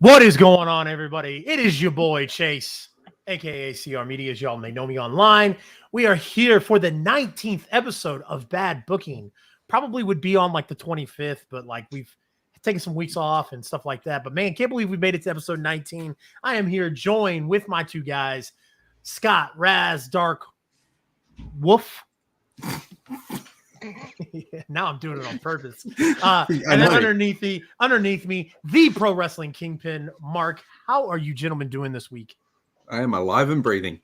What is going on, everybody? It is your boy Chase, aka CR Media, as y'all may know me online. We are here for the 19th episode of Bad Booking. Probably would be on like the 25th, but like we've taken some weeks off and stuff like that. But man, can't believe we made it to episode 19. I am here joined with my two guys, Scott, Raz, Dark, Wolf. Yeah, now I'm doing it on purpose. And then underneath me, the Pro Wrestling Kingpin, Mark. How are you gentlemen doing this week? I am alive and breathing.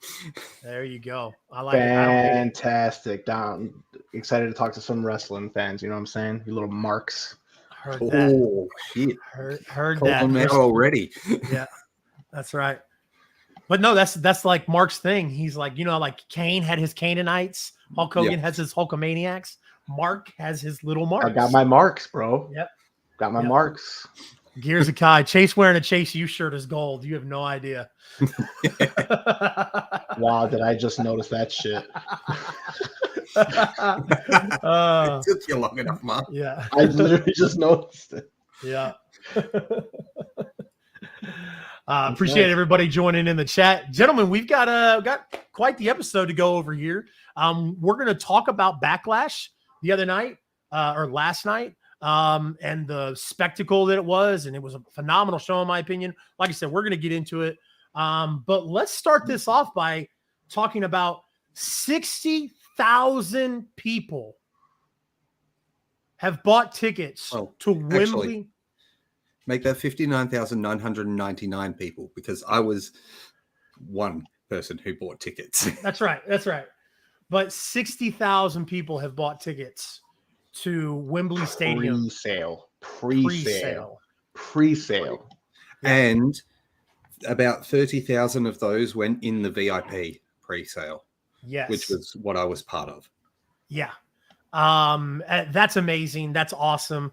There you go. I like Fantastic. I'm excited to talk to some wrestling fans. You know what I'm saying? You little marks. Heard that. Oh, shit. Heard that. Them out already. Yeah, that's right. But no, that's like Mark's thing. He's like, you know, like Kane had his Canaanites. Hulk Hogan has his Hulkamaniacs. Mark has his little marks. I got my marks, bro. Yep. Got my marks. Gears of Kai. Chase wearing a Chase U shirt is gold. You have no idea. Wow, did I just notice that shit? It took you long enough, man. Yeah. I literally just noticed it. Yeah. Appreciate everybody joining in the chat. Gentlemen, we've got quite the episode to go over here. We're going to talk about Backlash the other night or last night and the spectacle that it was. And it was a phenomenal show, in my opinion. Like I said, we're going to get into it. But let's start this off by talking about 60,000 people have bought tickets to Wembley. Actually, make that 59,999 people because I was one person who bought tickets. That's right. But 60,000 people have bought tickets to Wembley Stadium. Pre-sale. And about 30,000 of those went in the VIP pre-sale. Yes. Which was what I was part of. Yeah. That's amazing. That's awesome.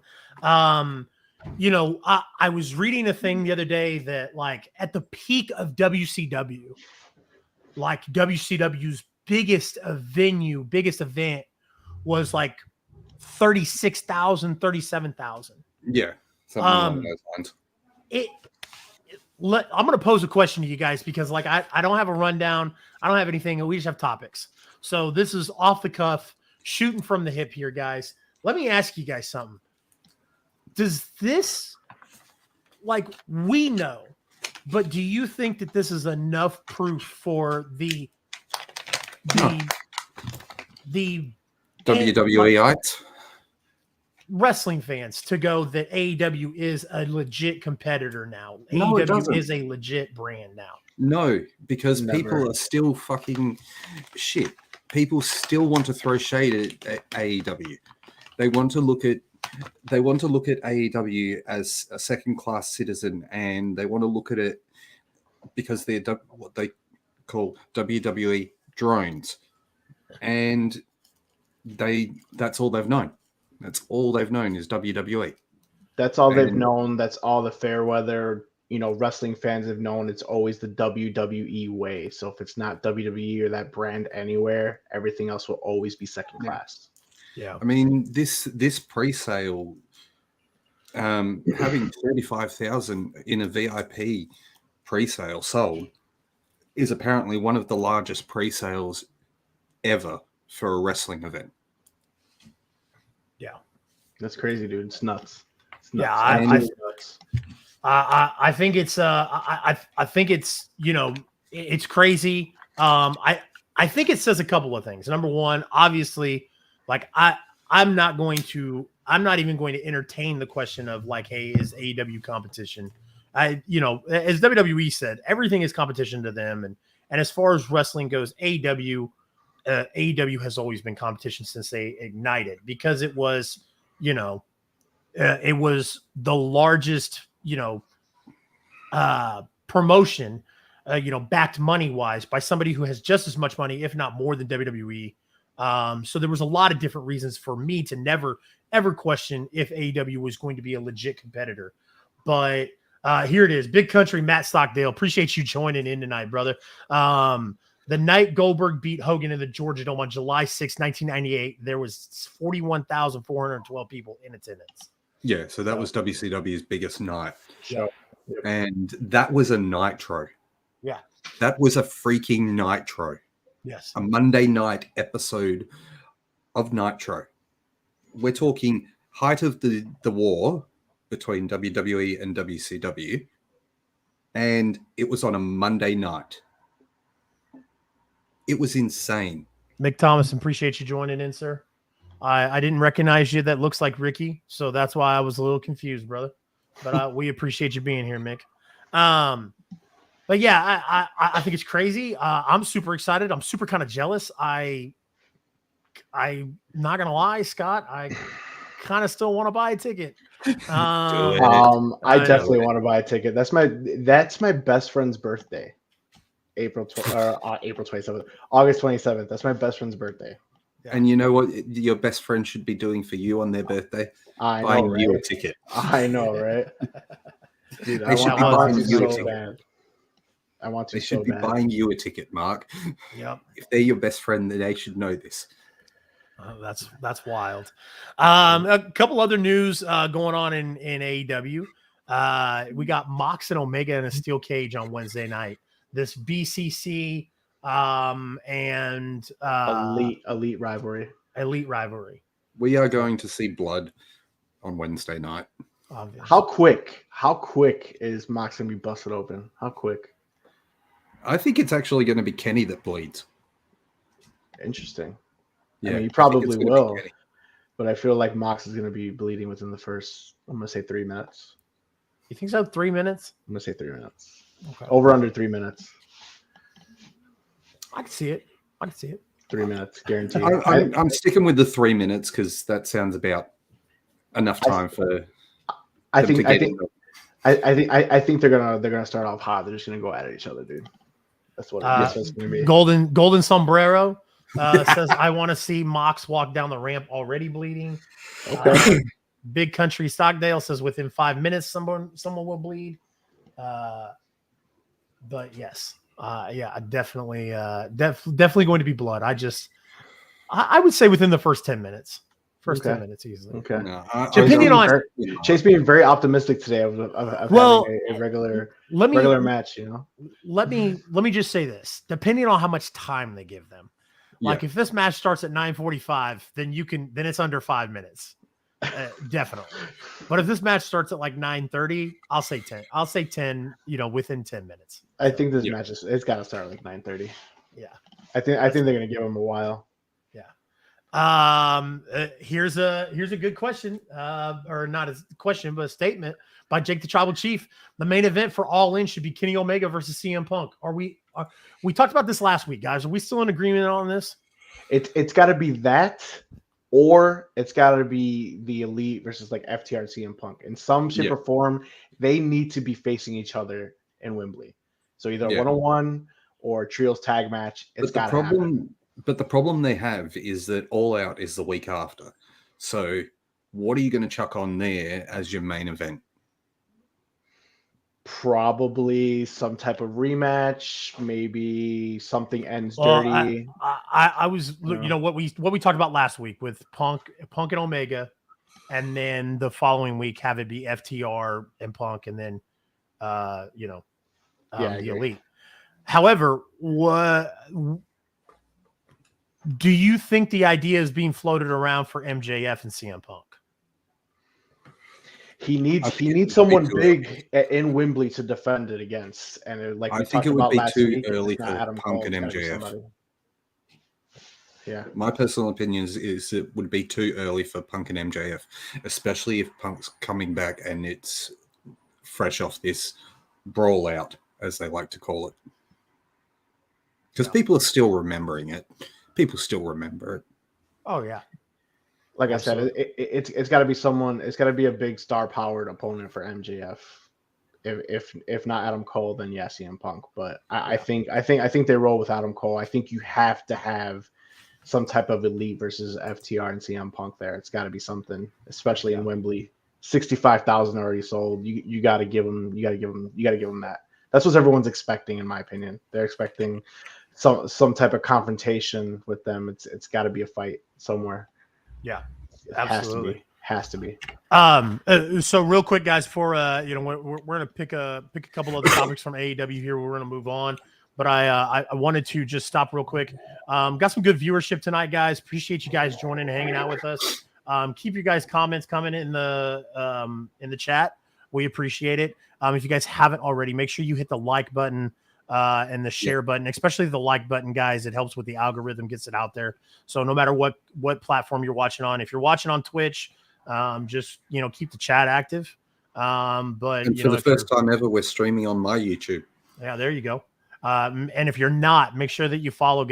You know, I was reading a thing the other day that like at the peak of WCW, like WCW's biggest event was like 36,000, 37,000. Yeah. Something along those lines. I'm going to pose a question to you guys because like I don't have a rundown. I don't have anything. We just have topics. So this is off the cuff, shooting from the hip here, guys. Let me ask you guys something. Does this, like, we know, but do you think that this is enough proof for the WWE-ites? Wrestling fans to go that AEW is a legit competitor now? No, AEW is a legit brand now. No, because people are still fucking shit. People still want to throw shade at AEW. They want to look at AEW as a second-class citizen, and they want to look at it because they're what they call WWE drones, and that's all they've known. That's all they've known is WWE. That's all they've known. That's all the fair weather, wrestling fans have known. It's always the WWE way. So if it's not WWE or that brand anywhere, everything else will always be second class. Yeah. I mean, this pre-sale, having 35,000 in a VIP pre-sale sold is apparently one of the largest pre-sales ever for a wrestling event. Yeah. That's crazy, dude. It's nuts. Yeah, I think it's I think it's it's crazy. I think it says a couple of things. Number one, obviously, like I'm not even going to entertain the question of like, hey, is AEW competition? As WWE said, everything is competition to them, and as far as wrestling goes, AEW has always been competition since they ignited because it was it was the largest promotion backed money wise by somebody who has just as much money, if not more, than WWE. So there was a lot of different reasons for me to never ever question if AEW was going to be a legit competitor. But here it is. Big Country Matt Stockdale, appreciate you joining in tonight, brother. The night Goldberg beat Hogan in the Georgia Dome on July 6, 1998, there was 41,412 people in attendance. Yeah, so that was WCW's biggest night. Show. And that was a Nitro. Yeah. That was a freaking Nitro. Yes. A Monday night episode of Nitro. We're talking height of the war between WWE and WCW. And it was on a Monday night. It was insane. Mick Thomas, appreciate you joining in, sir. I didn't recognize you. That looks like Ricky, so that's why I was a little confused, brother. But we appreciate you being here, Mick. But yeah, I think it's crazy. I'm super excited. I'm super kind of jealous. I'm not gonna lie, Scott. I kind of still want to buy a ticket. I definitely want to buy a ticket. That's my best friend's birthday. April 27th, August 27th. That's my best friend's birthday. Yeah. And you know what your best friend should be doing for you on their birthday? Buying you a ticket. I know, right? Dude, they should be buying you a ticket. Bad. I want to. They should be buying you a ticket, Mark. Yep. If they're your best friend, then they should know this. That's wild. A couple other news going on in AEW. We got Mox and Omega in a steel cage on Wednesday night. This BCC and elite rivalry. Elite rivalry. We are going to see blood on Wednesday night. Obviously. How quick is Mox gonna be busted open? How quick? I think it's actually going to be Kenny that bleeds. Interesting. Yeah, I mean, he probably will, but I feel like Mox is going to be bleeding within the first, I'm going to say 3 minutes. You think so? 3 minutes? I'm going to say 3 minutes. Okay. Over under 3 minutes. I can see it. 3 minutes, guaranteed. I'm sticking with the 3 minutes because that sounds about enough time for. I think they're gonna start off hot. They're just gonna go at each other, dude. That's what it's gonna be. Golden Sombrero says, "I want to see Mox walk down the ramp already bleeding." Okay. Big Country Stockdale says, "Within 5 minutes, someone will bleed." But yes, definitely going to be blood. I would say within the first 10 minutes. 10 minutes easily. Okay. No, depending on Chase being very optimistic today of having a regular match, you know. Let me just say this. Depending on how much time they give them. Like if this match starts at 9:45, then it's under 5 minutes. Definitely. But if this match starts at like 9:30, I'll say 10. I'll say 10, within 10 minutes. I think this match it's got to start like 9:30. Yeah. I think they're going to give them a while. Here's a good question, or not a question, but a statement by Jake the Tribal Chief. The main event for All In should be Kenny Omega versus CM Punk. We talked about this last week, guys. Are we still in agreement on this? It's got to be that, or it's got to be the Elite versus like FTR and CM Punk in some shape or form. They need to be facing each other in Wembley. So either 1-on-1 or trios tag match. It's got to happen. But the problem they have is that All Out is the week after. So what are you going to chuck on there as your main event? Probably some type of rematch. Maybe something ends dirty. I was, what we talked about last week with Punk and Omega, and then the following week have it be FTR and Punk, and then the Elite. However, do you think the idea is being floated around for MJF and CM Punk? He needs someone big in Wembley to defend it against, and I think it would be too early for Punk and MJF. Yeah, my personal opinion is it would be too early for Punk and MJF, especially if Punk's coming back and it's fresh off this brawl out, as they like to call it, because people are still remembering it. People still remember it. Oh yeah. Like absolutely. I said, it's got to be someone. It's got to be a big star-powered opponent for MJF. If not Adam Cole, then CM Punk. But I think they roll with Adam Cole. I think you have to have some type of Elite versus FTR and CM Punk there. It's got to be something, especially in Wembley. 65,000 already sold. You got to give them. You got to give them that. That's what everyone's expecting, in my opinion. They're expecting some type of confrontation with them. It's got to be a fight somewhere. Yeah, absolutely. Has to be. So real quick, guys, before we're gonna pick a couple other topics from AEW here. We're gonna move on, but I wanted to just stop real quick. Got some good viewership tonight, guys. Appreciate you guys joining and hanging out with us. Keep your guys' comments coming in the chat. We appreciate it. If you guys haven't already, make sure you hit the like button and the share button, especially the like button, guys. It helps with the algorithm, gets it out there. So no matter what platform you're watching on, if you're watching on Twitch, just keep the chat active. But and for the first time ever, we're streaming on my YouTube. Yeah, there you go. And if you're not, make sure that you follow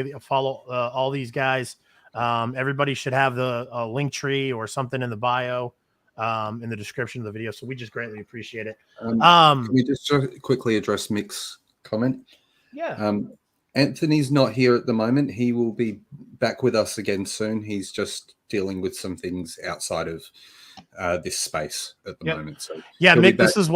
all these guys. Everybody should have the link tree or something in the bio, in the description of the video. So we just greatly appreciate it. Can we just quickly address Mick's comment? Yeah. Anthony's not here at the moment. He will be back with us again soon. He's just dealing with some things outside of this space at the moment. So yeah, Mick, this is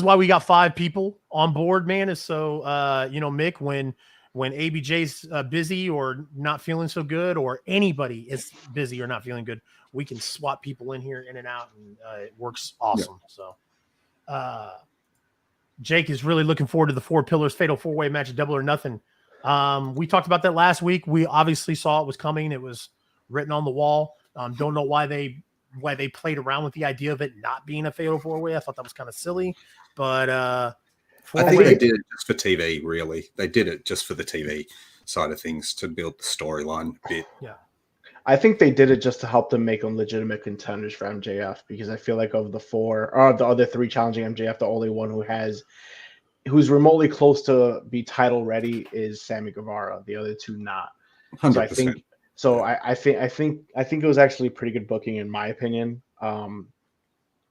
why we got 5 people on board, man. Is so Mick, when ABJ's busy or not feeling so good, or anybody is busy or not feeling good, we can swap people in here in and out, and it works awesome. So Jake is really looking forward to the 4 Pillars Fatal 4-Way match, Double or Nothing. We talked about that last week. We obviously saw it was coming. It was written on the wall. Don't know why they played around with the idea of it not being a Fatal 4-Way. I thought that was kind of silly, but I think they did it just for TV. Really, they did it just for the TV side of things to build the storyline a bit. Yeah, I think they did it just to help them make them legitimate contenders for MJF, because I feel like of the 4 or the other 3 challenging MJF, the only one who's remotely close to be title ready is Sammy Guevara. The other 2 not. 100%. So I think it was actually pretty good booking, in my opinion.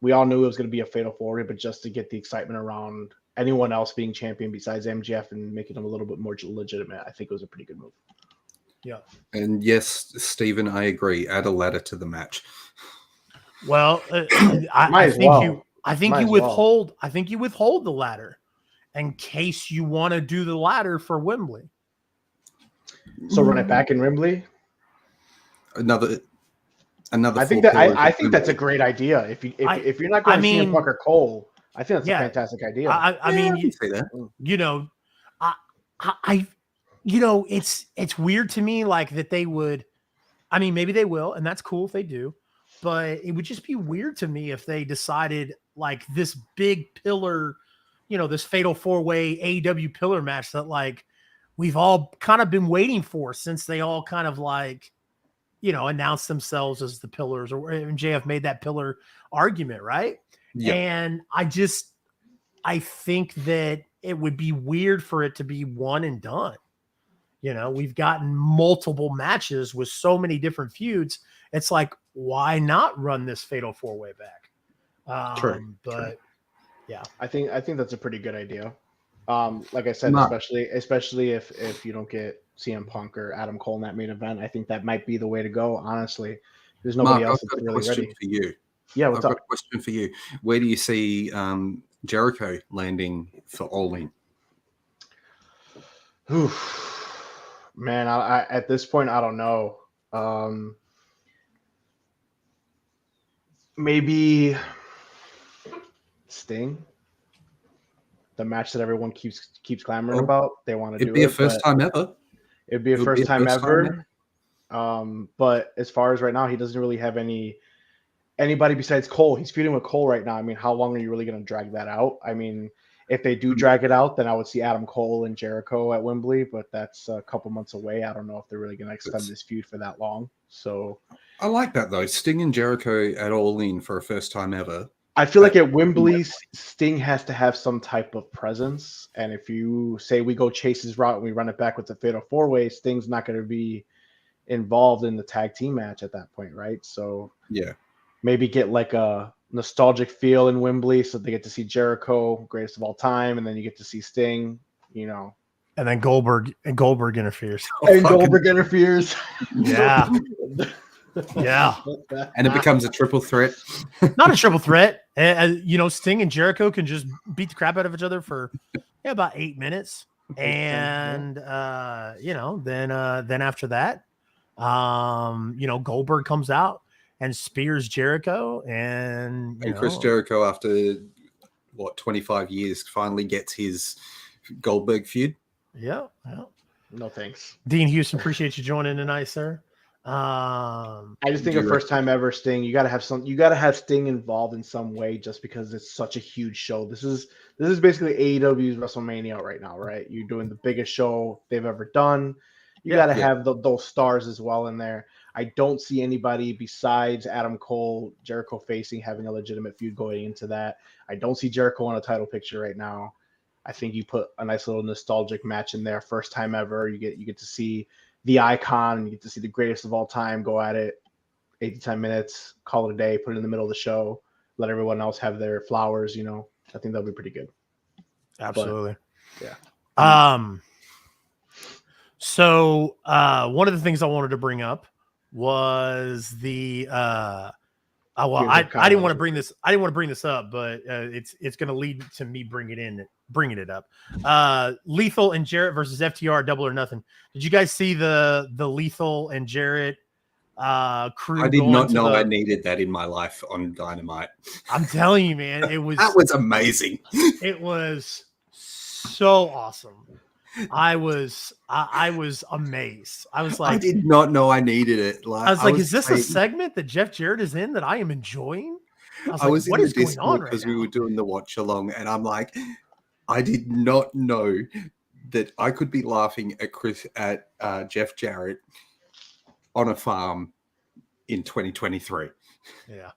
We all knew it was going to be a Fatal 4-Way, but just to get the excitement around anyone else being champion besides MJF and making them a little bit more legitimate, I think it was a pretty good move. Yeah. And yes, Stephen, I agree. Add a ladder to the match. Well, I think you withhold the ladder in case you want to do the ladder for Wembley. So run it back in Wembley. Another. I think that's a great idea. If you're not going to CM Punk or Cole, I think that's a fantastic idea. I mean, you say that. It's weird to me, like, that they would. I mean, maybe they will, and that's cool if they do. But it would just be weird to me if they decided, like, this big pillar, this Fatal 4-Way AEW pillar match that, like, we've all kind of been waiting for since they all kind of, like, announced themselves as the pillars, or MJF made that pillar argument, right? Yeah. And I think that it would be weird for it to be one and done. We've gotten multiple matches with so many different feuds. It's like, why not run this Fatal 4-Way back? True. Yeah, I think that's a pretty good idea. Like I said, especially if you don't get CM Punk or Adam Cole in that main event, I think that might be the way to go. Honestly, there's nobody else that's really ready. For you. Yeah, I've got a question for you. Where do you see Jericho landing for All In? Man, I at this point, I don't know. Maybe Sting, the match that everyone keeps clamoring about. They want to do it. It'd be a first time ever. It'd be a first time ever. But as far as right now, he doesn't really have anybody besides Cole. He's feuding with Cole right now. I mean, how long are you really going to drag that out? I mean, if they do drag it out, then I would see Adam Cole and Jericho at Wembley, but that's a couple months away. I don't know if they're really going to extend this feud for that long. So I like that, though. Sting and Jericho at All In for a first time ever. I feel like at Wembley, Sting has to have some type of presence. And if you say we go Chase's route and we run it back with the Fatal 4-Way, Sting's not going to be involved in the tag team match at that point, right? So yeah, maybe get like a nostalgic feel in Wembley, so they get to see Jericho, greatest of all time, and then you get to see Sting, And then Goldberg interferes. Goldberg interferes. Yeah. Yeah. And it becomes a triple threat. Not a triple threat. Sting and Jericho can just beat the crap out of each other for about 8 minutes. And then after that, Goldberg comes out and spears Jericho, and Chris Jericho, after 25 years, finally gets his Goldberg feud. Yeah. No thanks. Dean Houston, appreciate you joining tonight, sir. I just think a first time ever Sting, you gotta have Sting involved in some way, just because it's such a huge show. This is basically AEW's WrestleMania right now, right? You're doing the biggest show they've ever done. You gotta have those stars as well in there. I don't see anybody besides Adam Cole, Jericho facing, having a legitimate feud going into that. I don't see Jericho on a title picture right now. I think you put a nice little nostalgic match in there, first time ever. You get to see the icon, and you get to see the greatest of all time go at it, 8 to 10 minutes, call it a day, put it in the middle of the show, let everyone else have their flowers. I think that'll be pretty good. Absolutely. But, yeah. So one of the things I wanted to bring up was the I didn't want to bring this. I didn't want to bring this up, but it's going to lead to me bringing it up. Lethal and Jarrett versus FTR, Double or Nothing. Did you guys see the Lethal and Jarrett crew? I did not know I needed that in my life on Dynamite. I'm telling you, man, it was that was amazing. It was so awesome. I was amazed. I was like, I did not know I needed it. I was like, is this a segment that Jeff Jarrett is in that I am enjoying? I was what is going on right now? Because we were doing the watch along, and I'm like, I did not know that I could be laughing at Jeff Jarrett on a farm in 2023. Yeah.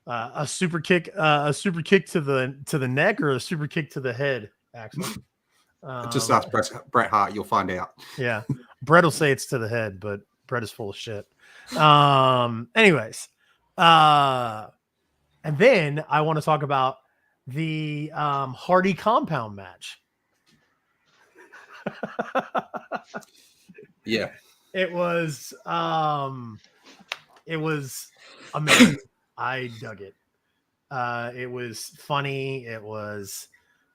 A super kick to the neck, or a super kick to the head, actually. Just ask Bret Hart, you'll find out. Yeah, Bret will say it's to the head, but Bret is full of shit. Anyways, and then I want to talk about the Hardy compound match. Yeah, it was amazing. I dug it. It was funny. It was.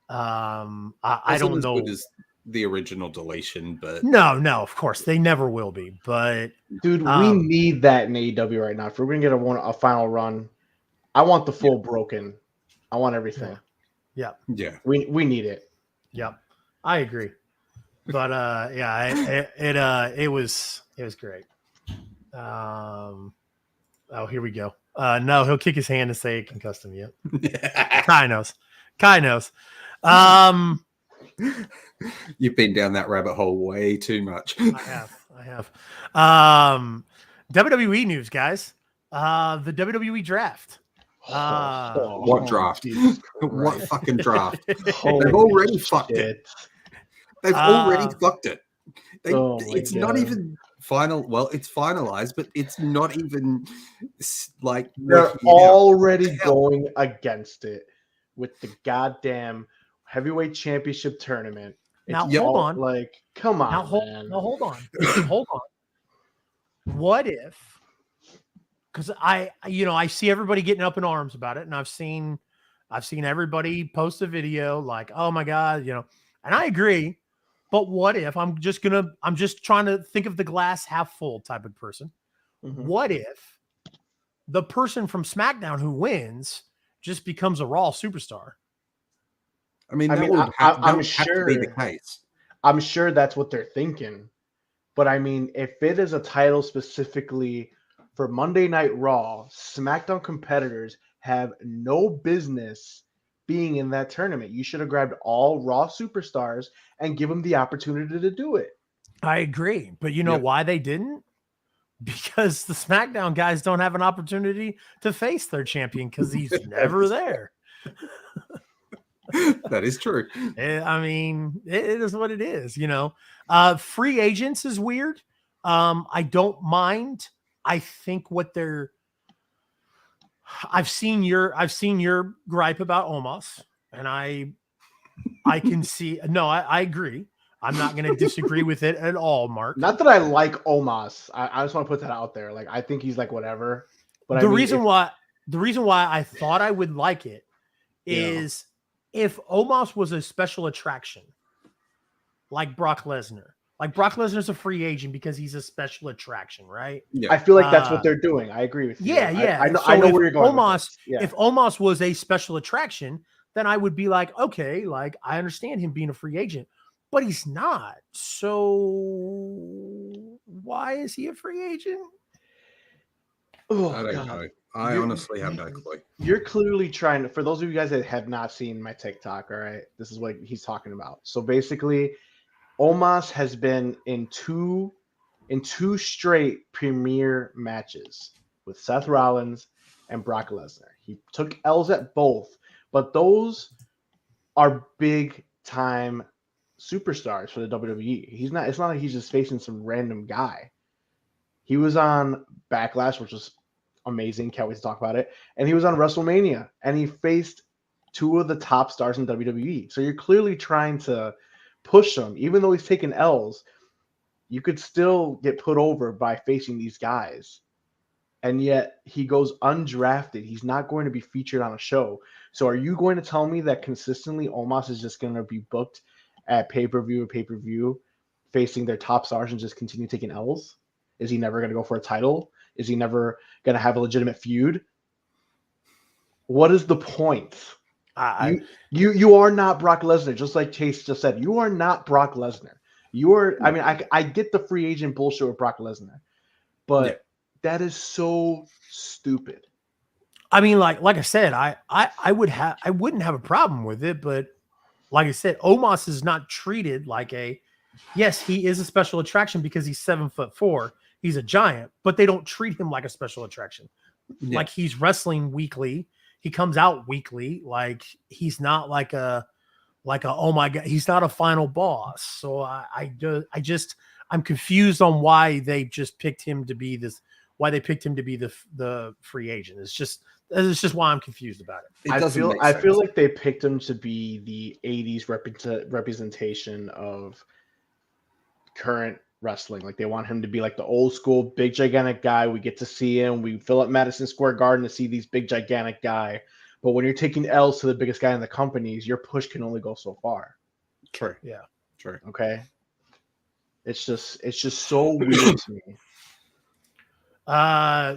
I don't know. Good as the original deletion, but no, of course they never will be. But dude, we need that in AEW right now. If we're gonna get a final run, I want the full broken. I want everything. Yeah. We need it. Yep, I agree. But it was great. Oh, here we go. No, he'll kick his hand and say it can custom you. Kai knows. You've been down that rabbit hole way too much. I have. WWE news, guys. The WWE draft. What draft? What fucking draft? They've already fucked it. They've already fucked it. It's not even final. Well, it's finalized, but it's not even like they're already going against it with the goddamn heavyweight championship tournament. Now hold on. Like, come on. Now hold on. Hold on. What if? Because I see everybody getting up in arms about it, and I've seen everybody post a video like, oh my god, and I agree. But what if I'm just trying to think of the glass half full type of person. Mm-hmm. What if the person from SmackDown who wins just becomes a Raw superstar? I'm sure be the case. I'm sure that's what they're thinking. But I mean, if it is a title specifically for Monday Night Raw, SmackDown competitors have no business being in that tournament. You should have grabbed all Raw superstars and give them the opportunity to do it. I agree. But you know why they didn't? Because the SmackDown guys don't have an opportunity to face their champion because he's never there. That is true. I mean, it is what it is, free agents is weird. I don't mind. I think I've seen your gripe about Omos, and I can see, I agree. I'm not going to disagree with it at all, Mark. Not that I like Omos. I just want to put that out there. Like, I think he's like whatever. But the reason why I thought I would like it is if Omos was a special attraction, like Brock Lesnar, Like Brock Lesnar's a free agent because he's a special attraction, right? Yeah. I feel like that's what they're doing. I agree with you. Yeah, yeah. I know, So I know if where you're going. Omos, Yeah. if Omos was a special attraction, then I would be like, okay, like I understand him being a free agent, but he's not. So why is he a free agent? Oh, I don't God. know. I honestly have no clue. You're clearly trying to, for those of you guys that have not seen my TikTok, all right, this is what he's talking about. So basically, Omos has been in two straight premier matches with Seth Rollins and Brock Lesnar. He took L's at both, but those are big time superstars for the WWE. It's not like he's just facing some random guy. He was on Backlash, which was amazing. Can't wait to talk about it. And he was on WrestleMania, and he faced two of the top stars in WWE. So you're clearly trying to push him, even though he's taking L's. You could still get put over by facing these guys. And yet he goes undrafted. He's not going to be featured on a show. So are you going to tell me that consistently Omos is just going to be booked at pay-per-view facing their top stars and just continue taking L's? Is he never going to go for a title? Is he never going to have a legitimate feud? What is the point? You are not Brock Lesnar, just like Chase just said. You are not Brock Lesnar. I mean, I get the free agent bullshit with Brock Lesnar, but that is so stupid. I mean, like I said, I wouldn't have a problem with it, but like I said, Omos is not treated like yes, he is a special attraction because he's 7'4". He's a giant, but they don't treat him like a special attraction. Yeah. Like he's wrestling weekly. He comes out weekly. Like he's not like a oh my God, he's not a final boss. So I'm confused on why they just picked him to be why they picked him to be the free agent. It's just why I'm confused about it. I feel like they picked him to be the 80s representation of current wrestling. Like they want him to be like the old school big gigantic guy. We get to see him. We fill up Madison Square Garden to see these big gigantic guy. But when you're taking L's to the biggest guy in the companies, your push can only go so far. True. Yeah. True. Okay. It's just so weird to me.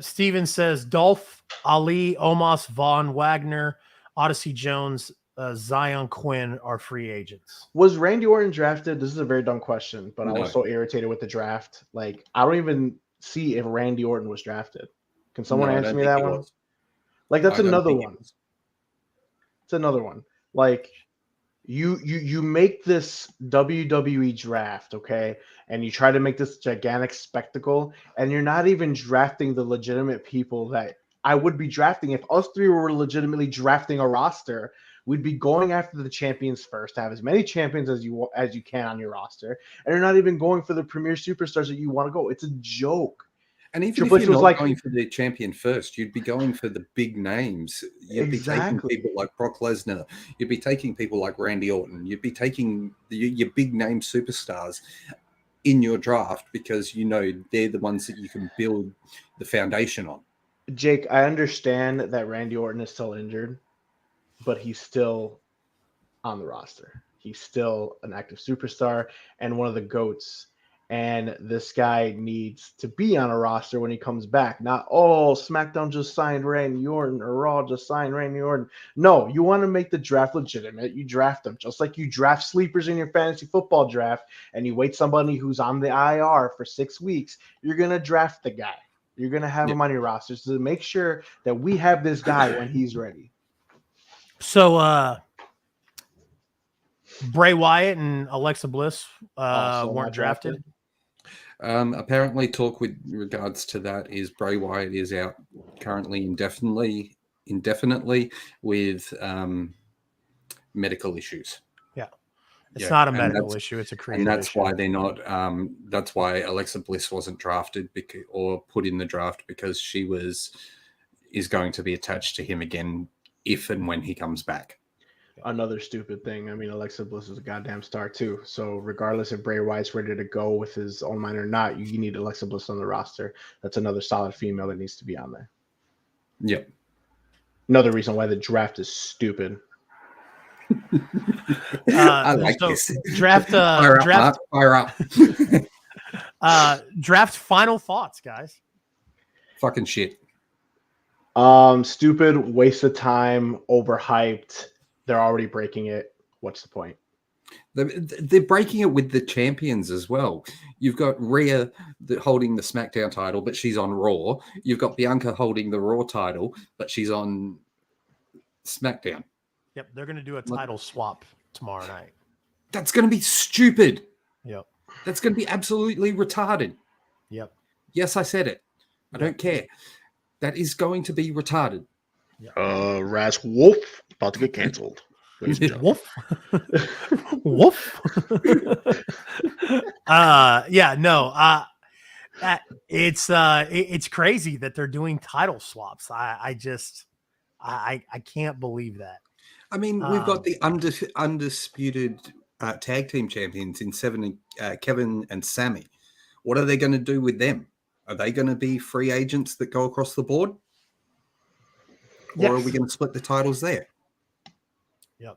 Steven says Dolph, Ali, Omos, Vaughn, Wagner, Odyssey Jones, Zion Quinn are free agents. Was Randy Orton drafted? This is a very dumb question, but no. I was so irritated with the draft. Like, I don't even see if Randy Orton was drafted. Can someone answer me that one? Like, that's another one. It's another one. Like, you make this WWE draft, okay, and you try to make this gigantic spectacle, and you're not even drafting the legitimate people that I would be drafting. If us three were legitimately drafting a roster, we'd be going after the champions first to have as many champions as you can on your roster, and you're not even going for the premier superstars that you want to go. It's a joke. And even if you're not going for the champion first, you'd be going for the big names. You'd be taking people like Brock Lesnar. You'd be taking people like Randy Orton. You'd be taking your big name superstars in your draft because you know they're the ones that you can build the foundation on. Jake, I understand that Randy Orton is still injured, but he's still on the roster. He's still an active superstar and one of the GOATs. And this guy needs to be on a roster when he comes back. Not, SmackDown just signed Randy Orton or Raw just signed Randy Orton. No, you want to make the draft legitimate. You draft them just like you draft sleepers in your fantasy football draft and you wait somebody who's on the IR for 6 weeks. You're going to draft the guy. You're going to have him on your roster to make sure that we have this guy when he's ready. So, Bray Wyatt and Alexa Bliss weren't drafted. Apparently, talk with regards to that is Bray Wyatt is out currently indefinitely with medical issues. Yeah, it's not a medical issue; it's a creative issue. And that's why they're not. That's why Alexa Bliss wasn't drafted or put in the draft because she is going to be attached to him again if and when he comes back. Another stupid thing. I mean, Alexa Bliss is a goddamn star too. So regardless if Bray Wyatt's ready to go with his own mind or not, you need Alexa Bliss on the roster. That's another solid female that needs to be on there. Yep. Another reason why the draft is stupid. I like so this. Draft, Fire up, draft, Mark. Fire up. draft. Final thoughts, guys. Fucking shit. Stupid, waste of time, overhyped. They're already breaking it. What's the point? They're breaking it with the champions as well. You've got Rhea holding the SmackDown title, but she's on Raw. You've got Bianca holding the Raw title, but she's on SmackDown. Yep, they're going to do a title swap tomorrow night. That's going to be stupid. Yep. That's going to be absolutely retarded. Yep. Yes, I said it. I don't care. That is going to be retarded. Raz Wolf about to get canceled. Woof. Woof. It's crazy that they're doing title swaps. I can't believe that. I mean, we've got the undisputed tag team champions in Kevin and Sammy. What are they going to do with them? Are they going to be free agents that go across the board? Or are we going to split the titles there? Yep.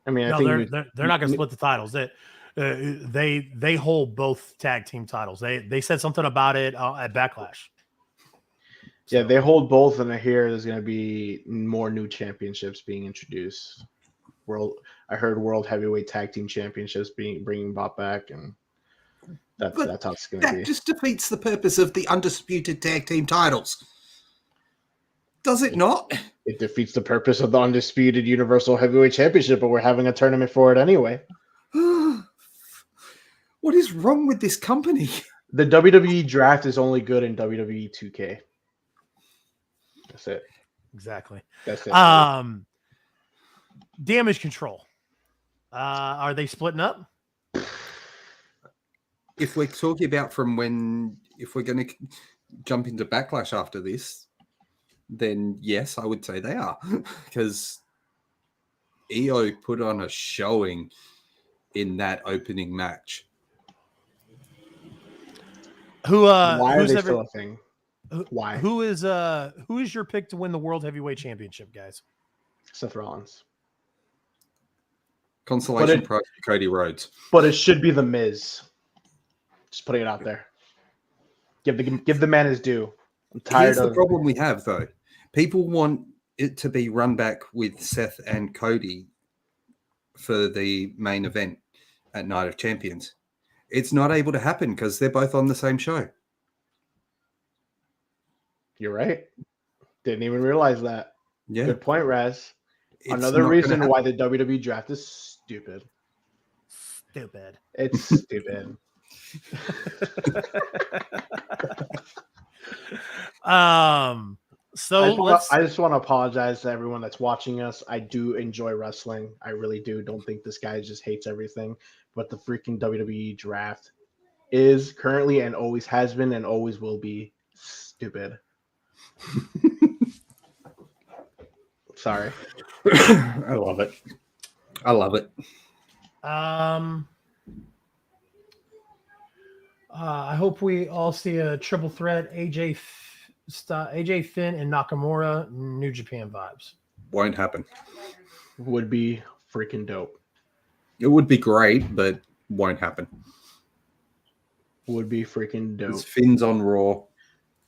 I mean, they're not going to split the titles. They hold both tag team titles. They said something about it at Backlash. Yeah, they hold both, and I hear there's going to be more new championships being introduced. I heard World Heavyweight Tag Team Championships bringing brought back, and that's how it's going to be. That just defeats the purpose of the undisputed tag team titles. Does it not? It defeats the purpose of the undisputed Universal Heavyweight Championship, but we're having a tournament for it anyway. What is wrong with this company? The WWE draft is only good in WWE 2K. That's it. Exactly. That's it. Damage Control. Are they splitting up? If we're talking about if we're going to jump into Backlash after this, then yes, I would say they are, because EO put on a showing in that opening match. Why are they still a thing? Why? Who is your pick to win the World Heavyweight Championship, guys? Seth Rollins. Consolation prize for Cody Rhodes. But it should be The Miz. Just putting it out there. Give the man his due. I'm tired Here's the problem we have, though. People want it to be run back with Seth and Cody for the main event at Night of Champions. It's not able to happen because they're both on the same show. You're right. Didn't even realize that. Yeah. Good point, Raz. It's another reason why the WWE draft is stupid. Stupid. It's stupid. So I just want to apologize to everyone that's watching us. I do enjoy wrestling. I really do. Don't think this guy just hates everything. But the freaking WWE draft is currently and always has been and always will be stupid. Sorry. I love it. I love it. I hope we all see a triple threat AJ Finn and Nakamura New Japan vibes. Won't happen. Would be freaking dope. It would be great, but won't happen. Would be freaking dope. Finn's on Raw.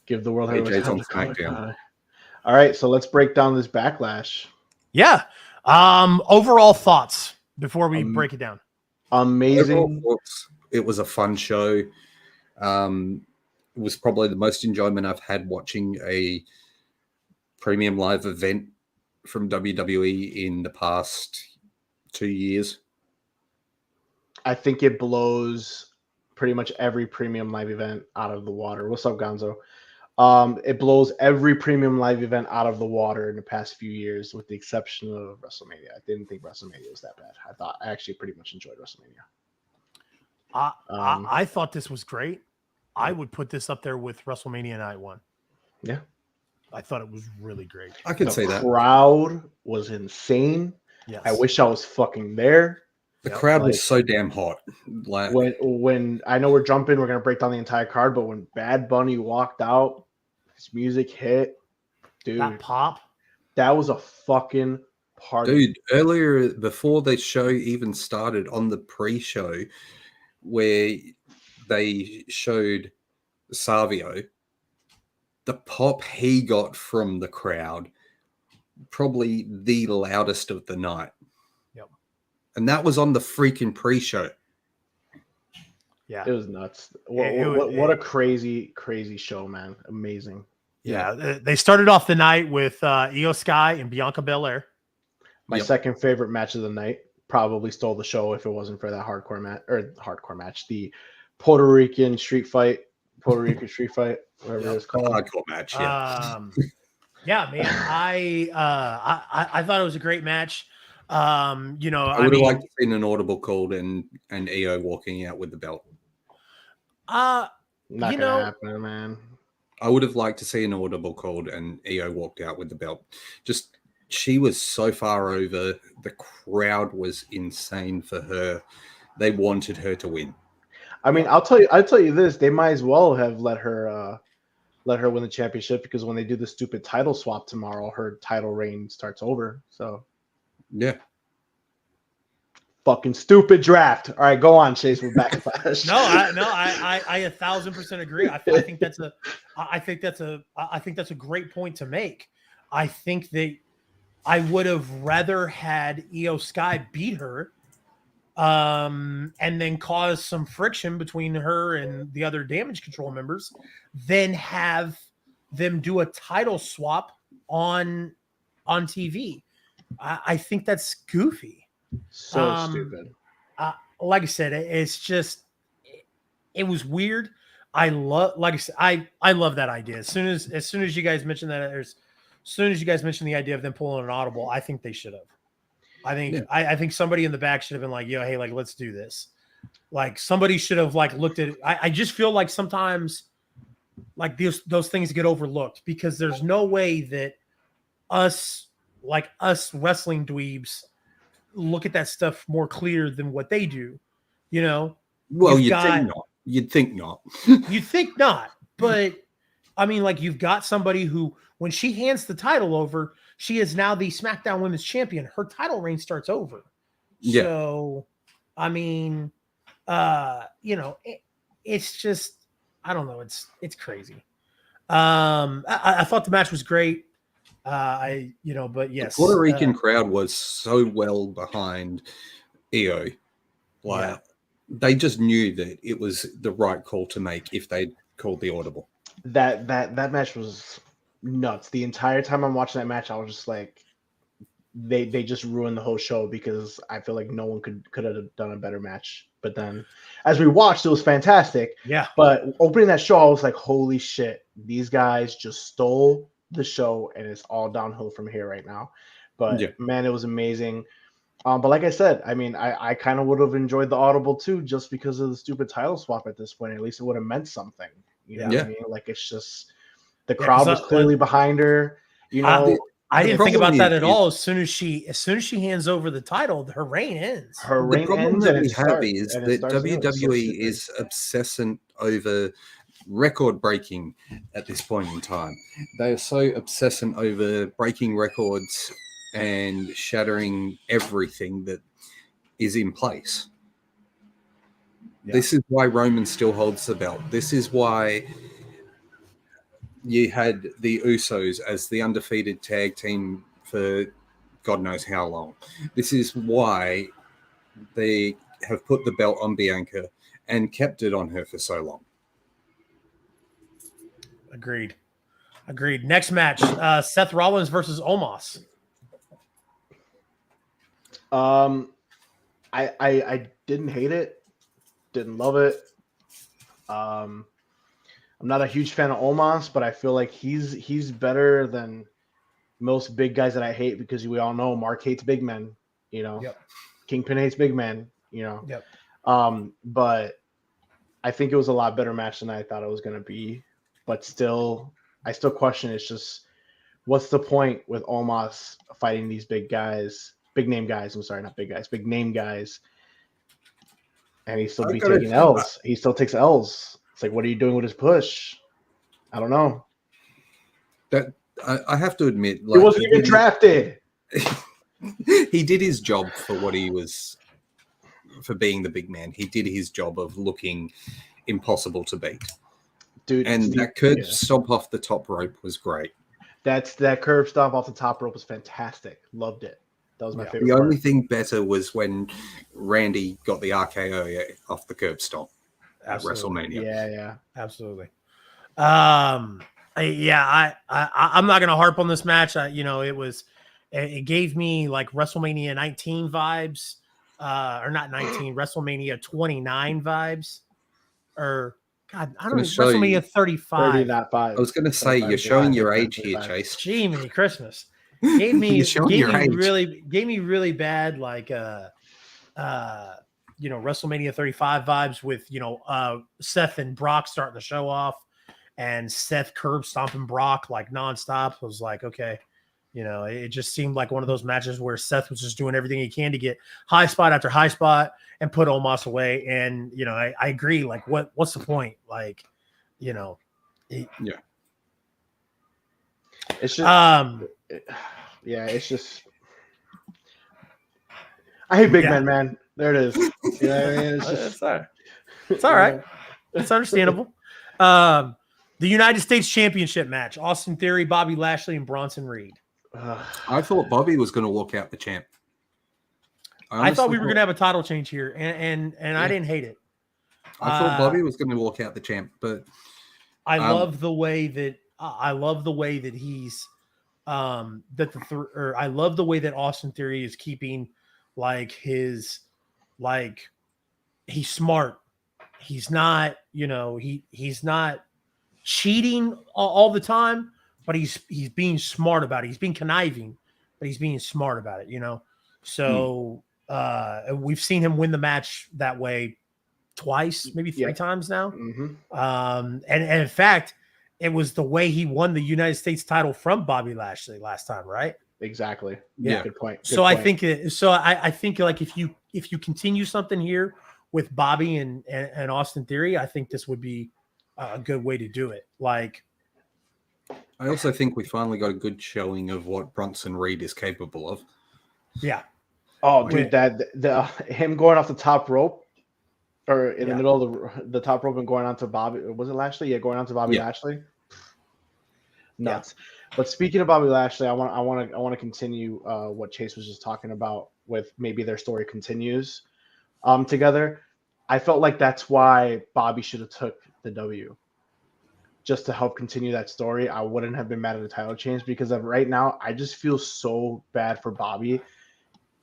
Give the world AJ's on SmackDown. All right, so let's break down this Backlash. Yeah. Overall thoughts before we break it down. Amazing. It was a fun show. It was probably the most enjoyment I've had watching a premium live event from WWE in the past 2 years. I think it blows pretty much every premium live event out of the water. What's up, Gonzo? It blows every premium live event out of the water in the past few years, with the exception of WrestleMania. I didn't think WrestleMania was that bad. I actually pretty much enjoyed WrestleMania. I thought this was great. I would put this up there with WrestleMania Night 1. Yeah. I thought it was really great. I can say that. The crowd was insane. Yes. I wish I was fucking there. The crowd was so damn hot. Like when I know we're jumping, we're gonna break down the entire card, but when Bad Bunny walked out, his music hit, dude. That pop. That was a fucking Dude, earlier, before the show even started, on the pre-show, where they showed Savio, the pop he got from the crowd, probably the loudest of the night. Yep. And that was on the freaking pre-show. Yeah. It was nuts. What a crazy show, man. Amazing. Yeah. They started off the night with Io Sky and Bianca Belair. My second favorite match of the night. Probably stole the show if it wasn't for that hardcore match, the Puerto Rican street fight, whatever it's called. Hardcore match, yeah. Yeah, man. I thought it was a great match. I would have liked to see an audible called and Io walking out with the belt. Not gonna happen, man. I would have liked to see an audible called and Io walked out with the belt. Just she was so far over. The crowd was insane for her. They wanted her to win. I mean, I'll tell you this: they might as well have let her win the championship, because when they do the stupid title swap tomorrow, her title reign starts over. So, yeah. Fucking stupid draft. All right, go on, Chase. We're back fast. I 1,000% agree. I think that's a great point to make. I think that I would have rather had Io Sky beat her, and then cause some friction between her and the other Damage Control members, than have them do a title swap on TV. I think that's goofy. So stupid. Like I said, it was weird. I love that idea. As soon as you guys mentioned that, as soon as you guys mentioned the idea of them pulling an audible, I think they should have. I think somebody in the back should have been like, yo, hey, like, let's do this. Like, somebody should have like looked at it. I just feel like sometimes like those things get overlooked, because there's no way that us wrestling dweebs look at that stuff more clear than what they do. Well, you'd think not. You'd think not. But I mean, like, you've got somebody who, when she hands the title over, she is now the SmackDown Women's Champion. Her title reign starts over. Yeah. So, I mean, it's just, I don't know. It's crazy. I thought the match was great. But yes, the Puerto Rican crowd was so well behind Io. They just knew that it was the right call to make if they called the audible. That match was nuts. The entire time I'm watching that match, I was just like, they just ruined the whole show, because I feel like no one could have done a better match. But then, as we watched, it was fantastic. Yeah. But opening that show, I was like, holy shit, these guys just stole the show, and it's all downhill from here right now. But man, it was amazing. But like I said, I mean, I kind of would have enjoyed the audible too, just because of the stupid title swap at this point. At least it would have meant something. You know what I mean? Like, it's just, the crowd was clearly behind her. I didn't think about that at all. As soon as she hands over the title, her reign ends. Her reign ends. The problem that we have is that WWE is obsessing over record breaking at this point in time. They are so obsessing over breaking records and shattering everything that is in place. Yeah. This is why Roman still holds the belt. This is why you had the Usos as the undefeated tag team for God knows how long. This is why they have put the belt on Bianca and kept it on her for so long. Agreed. Next match, Seth Rollins versus Omos. I didn't hate it, didn't love it. I'm not a huge fan of Omos, but I feel like he's better than most big guys that I hate, because we all know Mark hates big men, Kingpin hates big men, but I think it was a lot better match than I thought it was going to be. But still, I still question, it's just, what's the point with Omos fighting these big name guys, and he still be taking L's. He still takes L's. It's like, what are you doing with his push? I don't know. That I have to admit, he wasn't even drafted. he did his job for what he was, for being the big man. He did his job of looking impossible to beat. Dude, And that curb stomp off the top rope was great. That curb stomp off the top rope was fantastic. Loved it. That was my favorite. The only thing better was when Randy got the RKO off the curb stomp at WrestleMania. Yeah, absolutely. I'm not gonna harp on this match. It gave me like WrestleMania 19 vibes, or not 19, WrestleMania 29 vibes, or God, I don't know, WrestleMania 35. 30, not 5. I was going to say, you're showing your age here, Chase. Jiminy Christmas. Gave me really bad, like, WrestleMania 35 vibes with, Seth and Brock starting the show off and Seth curb stomping Brock like nonstop. I was like, okay. It just seemed like one of those matches where Seth was just doing everything he can to get high spot after high spot and put Omos away. And, I agree. Like, what's the point? Like, It's just, it's just, I hate big men, man. There it is. It's all right. It's understandable. The United States Championship match: Austin Theory, Bobby Lashley, and Bronson Reed. I thought Bobby was going to walk out the champ. I thought we were going to have a title change here, and I didn't hate it. I thought Bobby was going to walk out the champ, but I love the way that he's I love the way that Austin Theory is keeping like his he's smart. He's not, he's not cheating all the time, but he's being smart about it. He's being conniving, but he's being smart about it, So we've seen him win the match that way twice, maybe three times now. And in fact, it was the way he won the United States title from Bobby Lashley last time, right? Exactly. Yeah. Good point. I think like if you continue something here with Bobby and Austin Theory, I think this would be a good way to do it. Like, I also think we finally got a good showing of what Bronson Reed is capable of. Yeah. Oh, dude, him going off the top rope or in the middle of the top rope and going on to Bobby. Was it Lashley? Yeah, going on to Bobby Lashley. Nuts. Yeah. But speaking of Bobby Lashley, I want to continue what Chase was just talking about with maybe their story continues together. I felt like that's why Bobby should have took the W, just to help continue that story. I wouldn't have been mad at the title change because right now I just feel so bad for Bobby.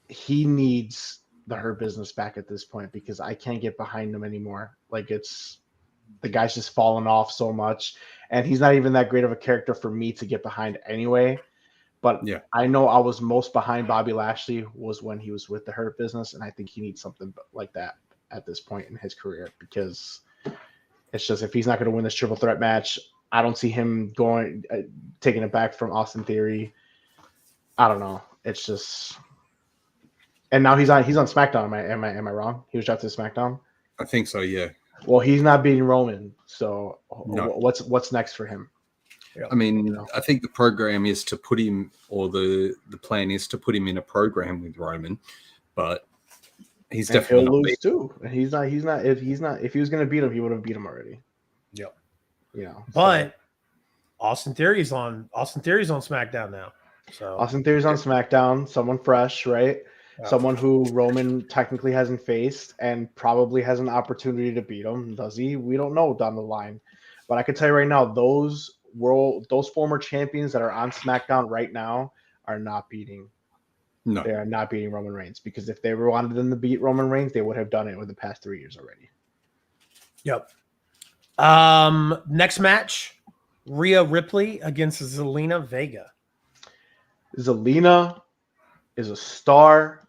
He needs the Hurt Business back at this point because I can't get behind him anymore. Like, the guy's just fallen off so much, and he's not even that great of a character for me to get behind anyway. But I know I was most behind Bobby Lashley was when he was with the Hurt Business, and I think he needs something like that at this point in his career because it's just, if he's not going to win this triple threat match, I don't see him taking it back from Austin Theory. I don't know. It's just, and now he's on SmackDown. Am I wrong? He was drafted to SmackDown. I think so. Yeah. Well, he's not beating Roman, so what's next for him? I mean, I think the program is to put him, or the plan is to put him in a program with Roman, but he's definitely he'll lose too. He's not. If he was going to beat him, he would have beat him already. Yep. But Austin Theory's on SmackDown now. So Austin Theory's on SmackDown. Someone fresh, right? Yeah. Someone who Roman technically hasn't faced and probably has an opportunity to beat him. Does he? We don't know down the line. But I can tell you right now, those former champions that are on SmackDown right now are not beating. No, they are not beating Roman Reigns, because if they wanted them to beat Roman Reigns, they would have done it with the past 3 years already. Yep. Next match, Rhea Ripley against Zelina Vega. Zelina is a star.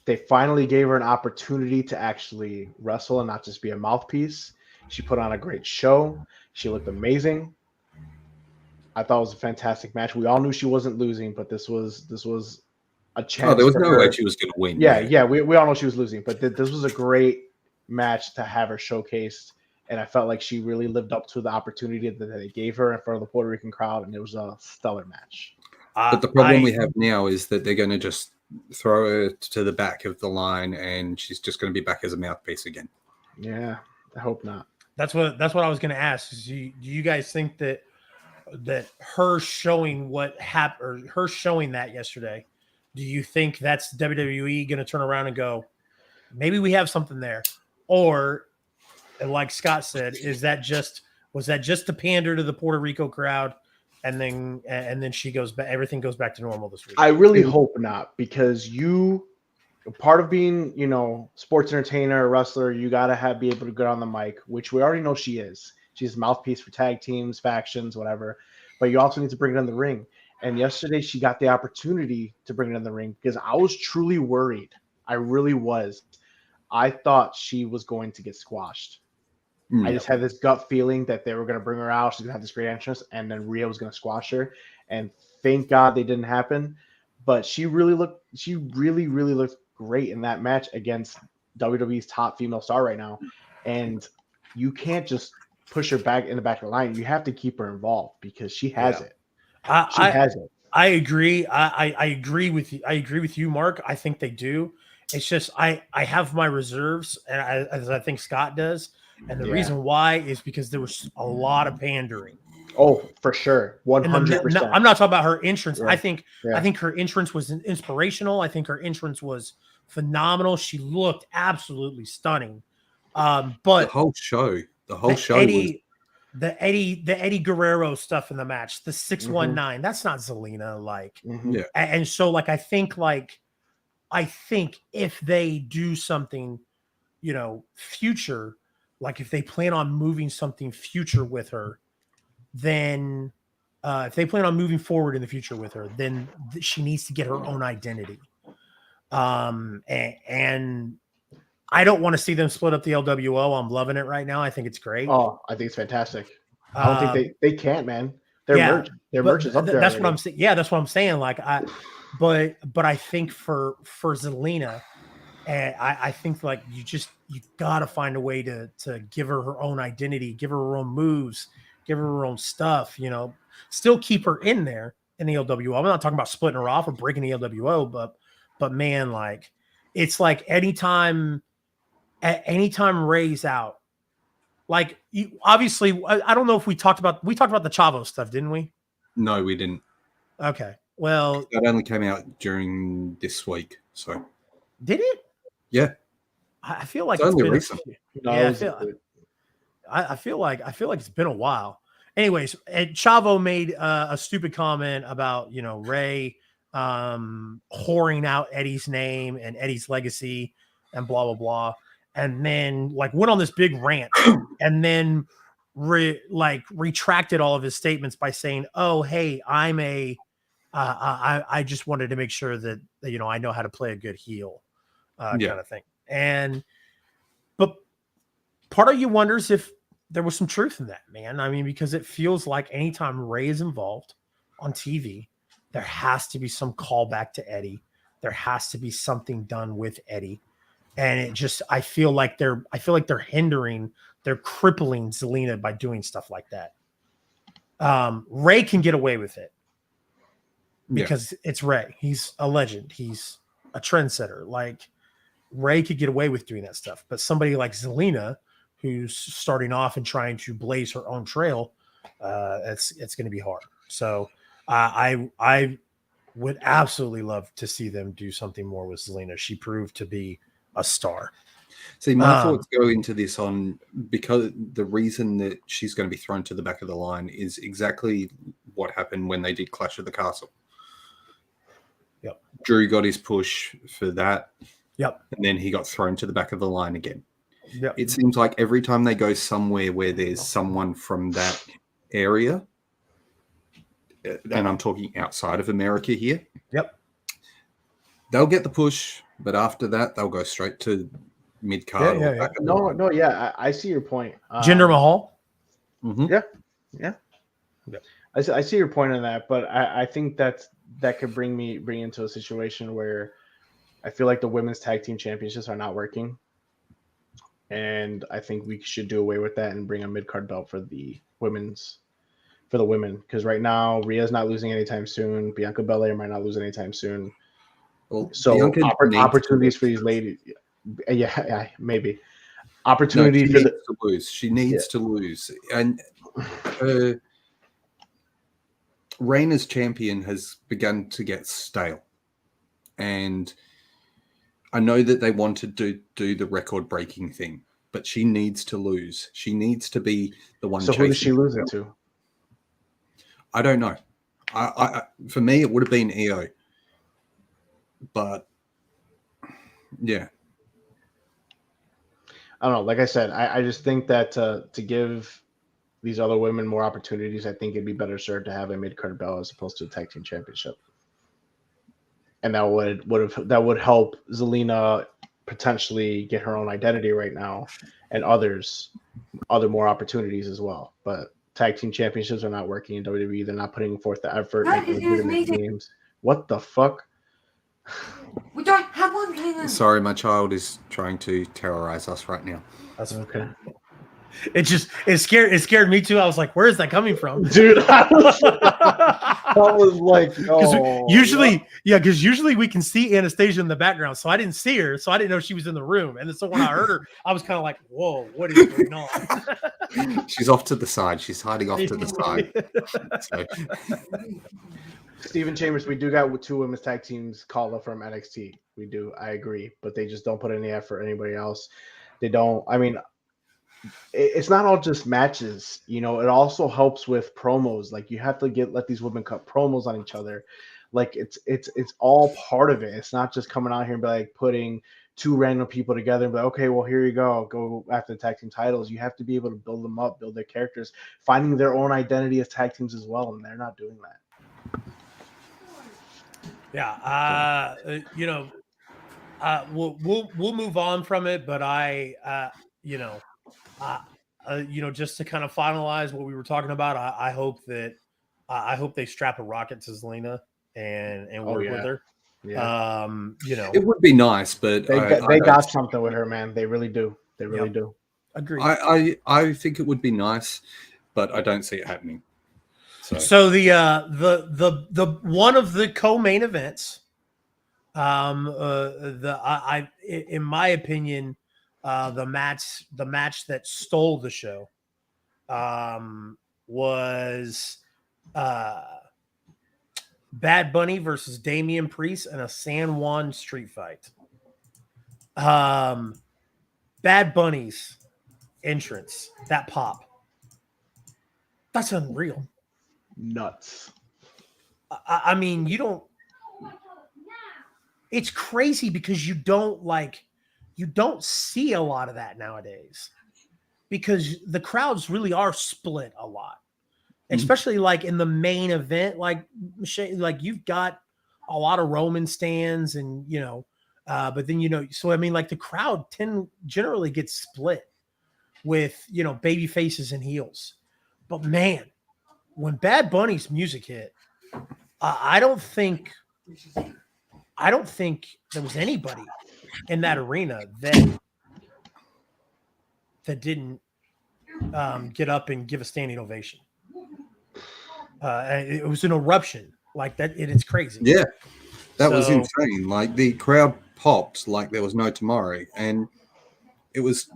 They finally gave her an opportunity to actually wrestle and not just be a mouthpiece. She put on a great show. She looked amazing. I thought it was a fantastic match. We all knew she wasn't losing, but this was a chance. Oh, there was no way she was going to win. Yeah. We all know she was losing, but this was a great match to have her showcased, and I felt like she really lived up to the opportunity that they gave her in front of the Puerto Rican crowd, and it was a stellar match. But the problem we have now is that they're going to just throw her to the back of the line, and she's just going to be back as a mouthpiece again. Yeah, I hope not. That's what I was going to ask. Is do you guys think that her showing what happened, or her showing that yesterday, do you think that's WWE going to turn around and go, maybe we have something there, or like Scott said, was that just to pander to the Puerto Rico crowd, and then she goes back, everything goes back to normal this week? I really hope not, because part of being, sports entertainer, wrestler, you gotta be able to get on the mic, which we already know she is. She's a mouthpiece for tag teams, factions, whatever. But you also need to bring it in the ring. And yesterday she got the opportunity to bring it in the ring, because I was truly worried. I really was. I thought she was going to get squashed. I just had this gut feeling that they were going to bring her out. She's going to have this great entrance, and then Rhea was going to squash her. And thank God they didn't happen. But she really looked great in that match against WWE's top female star right now. And you can't just push her back in the back of the line. You have to keep her involved, because she has it. She has it. I agree. I agree with you. I agree with you, Mark. I think they do. It's just I have my reserves, and as I think Scott does. And the reason why is because there was a lot of pandering. Oh, for sure, 100%. I'm not talking about her entrance. Yeah. I think her entrance was inspirational. I think her entrance was phenomenal. She looked absolutely stunning. But the whole show, the Eddie Guerrero stuff in the match, the 619, that's not Zelina. And so I think if they do something, future. Like if they plan on moving something future with her, then if they plan on moving forward in the future with her, then she needs to get her own identity. And I don't want to see them split up the LWO. I'm loving it right now. I think it's great. Oh, I think it's fantastic. I don't think they can't, man. Their merch is up there. That's what I'm saying. Yeah, that's what I'm saying. But I think for Zelina, and I think you gotta find a way to give her own identity, give her own moves, give her own stuff, still keep her in there in the LWO. I'm not talking about splitting her off or breaking the LWO, but man, it's like anytime Ray's out, obviously, I don't know if we talked about the Chavo stuff, didn't we? No, we didn't. Okay. Well, that only came out during this week. So did it? Yeah, I feel like it's only recent. I feel like it's been a while. Anyways, Chavo made a stupid comment about Ray whoring out Eddie's name and Eddie's legacy and blah blah blah, and then went on this big rant, and then retracted all of his statements by saying, "Oh, hey, I'm I just wanted to make sure that I know how to play a good heel." Kind of thing. But part of you wonders if there was some truth in that, man. I mean, because it feels like anytime Ray is involved on TV, there has to be some callback to Eddie. There has to be something done with Eddie. And I feel like they're crippling Zelina by doing stuff like that. Ray can get away with it because it's Ray. He's a legend. He's a trendsetter. Ray could get away with doing that stuff, but somebody like Zelina, who's starting off and trying to blaze her own trail, it's going to be hard. So I would absolutely love to see them do something more with Zelina. She proved to be a star. See, my thoughts go into this because the reason that she's going to be thrown to the back of the line is exactly what happened when they did Clash of the Castle. Yep. Drew got his push for that. Yep. And then he got thrown to the back of the line again. Yep. It seems like every time they go somewhere where there's someone from that area, and I'm talking outside of America here. Yep. They'll get the push, but after that, they'll go straight to mid-card. I see your point. Jinder Mahal? Mm-hmm. Yeah. I see your point on that, but I think that could bring into a situation where I feel like the women's tag team championships are not working. And I think we should do away with that and bring a mid-card belt for the for the women, because right now Rhea's not losing anytime soon. Bianca Belair might not lose anytime soon. Well, So opportunities for these ladies, yeah, maybe opportunity for to lose. She needs to lose, and her reign as champion has begun to get stale. And I know that they want to do the record-breaking thing, but she needs to lose. She needs to be the one. So who does she lose it to? I don't know. I for me, it would have been EO, but yeah. I don't know. Like I said, I just think that to give these other women more opportunities, I think it'd be better served to have a mid-card belt as opposed to a tag team championship. And that would help Zelina potentially get her own identity right now, and other more opportunities as well. But tag team championships are not working in WWE. They're not putting forth the effort, making legitimate games. What the fuck? We don't have one, Cleveland. Sorry, my child is trying to terrorize us right now. That's okay. It scared me too. I was like, where is that coming from? Dude, I was like, oh, because usually we can see Anastasia in the background. So I didn't see her. So I didn't know she was in the room. And so when I heard her, I was kind of like, whoa, what is going on? She's off to the side. She's hiding off to the side. So. Steven Chambers, we do got 2 women's tag teams called up from NXT. We do. I agree. But they just don't put any effort anybody else. They don't. I mean, it's not all just matches, it also helps with promos. Like you have to let these women cut promos on each other. Like it's all part of it. It's not just coming out here and be like putting 2 random people together and be like, okay, well, here you go after the tag team titles. You have to be able to build them up, build their characters, finding their own identity as tag teams as well. And they're not doing that. Yeah. We'll move on from it, but just to kind of finalize what we were talking about, I hope they strap a rocket to Zelina and work with her. Yeah. It would be nice, but they got something with her, man. They really do. They really do. Agree. I think it would be nice, but I don't see it happening. So the one of the co-main events, in my opinion, the match that stole the show was Bad Bunny versus Damian Priest in a San Juan street fight. Bad Bunny's entrance, that pop, that's unreal. Nuts. I mean, it's crazy because you don't see a lot of that nowadays, because the crowds really are split a lot, especially like in the main event. Like you've got a lot of Roman stands, and but then so I mean, like the crowd generally gets split with baby faces and heels. But man, when Bad Bunny's music hit, I don't think there was anybody in that arena that didn't get up and give a standing ovation. It was an eruption like that. It's crazy. Yeah, that was insane. Like the crowd popped like there was no tomorrow, and it was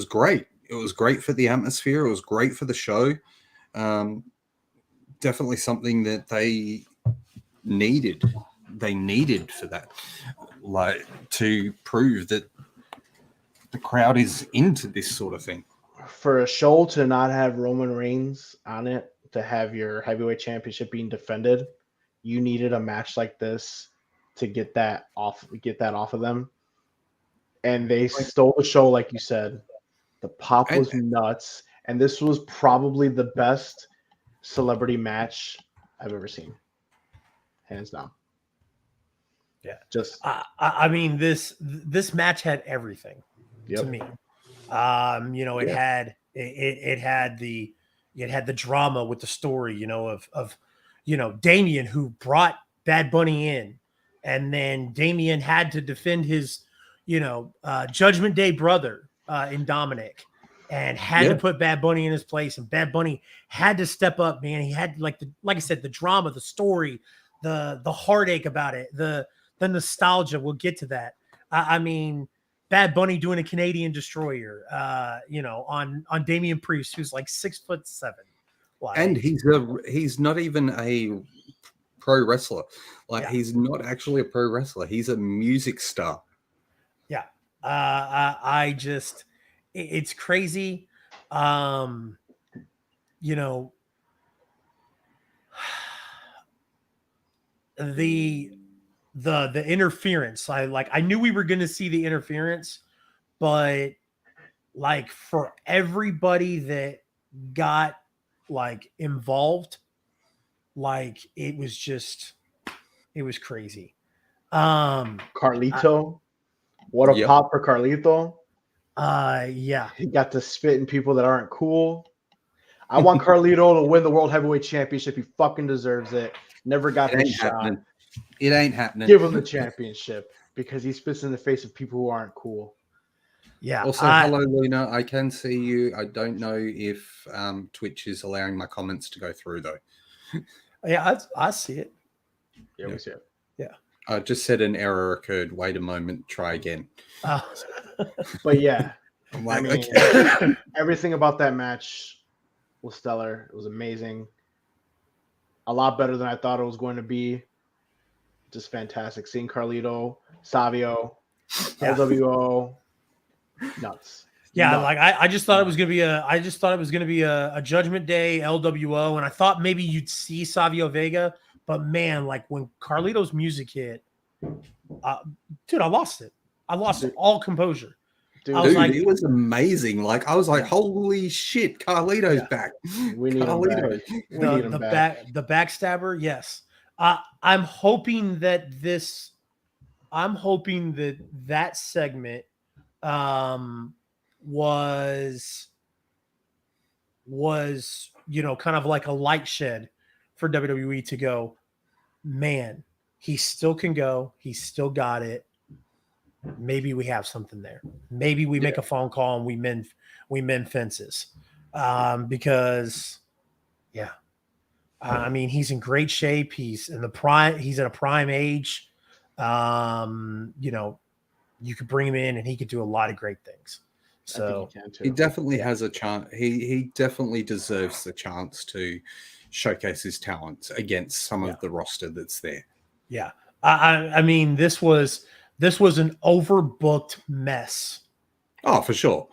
great. It was great for the atmosphere. It was great for the show. Definitely something that they needed. They needed for that, like to prove that the crowd is into this sort of thing. For a show to not have Roman Reigns on it, to have your heavyweight championship being defended, you needed a match like this to get that off of them. And they stole the show, like you said. The pop was nuts, and this was probably the best celebrity match I've ever seen, hands down. Yeah, just I mean, this match had everything to me. It had the drama with the story, of Damian, who brought Bad Bunny in, and then Damian had to defend his Judgment Day brother in Dominic, and had to put Bad Bunny in his place, and Bad Bunny had to step up, man. He had like I said, the drama, the story, the heartache about it, the nostalgia. We'll get to that. I mean, Bad Bunny doing a Canadian destroyer, on Damian Priest, who's like 6'7". Like, and he's not even a pro wrestler. Like, he's not actually a pro wrestler. He's a music star. Yeah. I just, it's crazy. The interference. I knew we were going to see the interference, but like for everybody that got like involved, like it was crazy. Carlito, what a pop for Carlito. Yeah, he got to spit in people that aren't cool. I want Carlito to win the World Heavyweight Championship. He fucking deserves it. Never got the shot. It ain't happening. Give him the championship because he spits in the face of people who aren't cool. Yeah. Also, hello, Luna. I can see you. I don't know if Twitch is allowing my comments to go through, though. Yeah, I see it. Yeah, we see it. Yeah. I just said an error occurred. Wait a moment. Try again. But yeah. I'm like, okay. Everything about that match was stellar. It was amazing. A lot better than I thought it was going to be. Just fantastic. Seeing Carlito, Savio, LWO, nuts. Yeah, nuts. like I just thought it was gonna be a Judgment Day LWO, and I thought maybe you'd see Savio Vega, but man, like when Carlito's music hit, dude, I lost it. I lost all composure. Dude, it was amazing. Like I was like, holy shit, Carlito's back. We need Carlito. him back. The backstabber, yes. I'm hoping that that segment was kind of like a light shed for WWE to go, man, he still can go. He's still got it. Maybe we have something there. Maybe we make a phone call and we mend fences. Because I mean, he's in great shape. He's in a prime age. You could bring him in and he could do a lot of great things. So he definitely has a chance. He definitely deserves the chance to showcase his talents against some of the roster that's there. Yeah. I mean, this was an overbooked mess. Oh, for sure.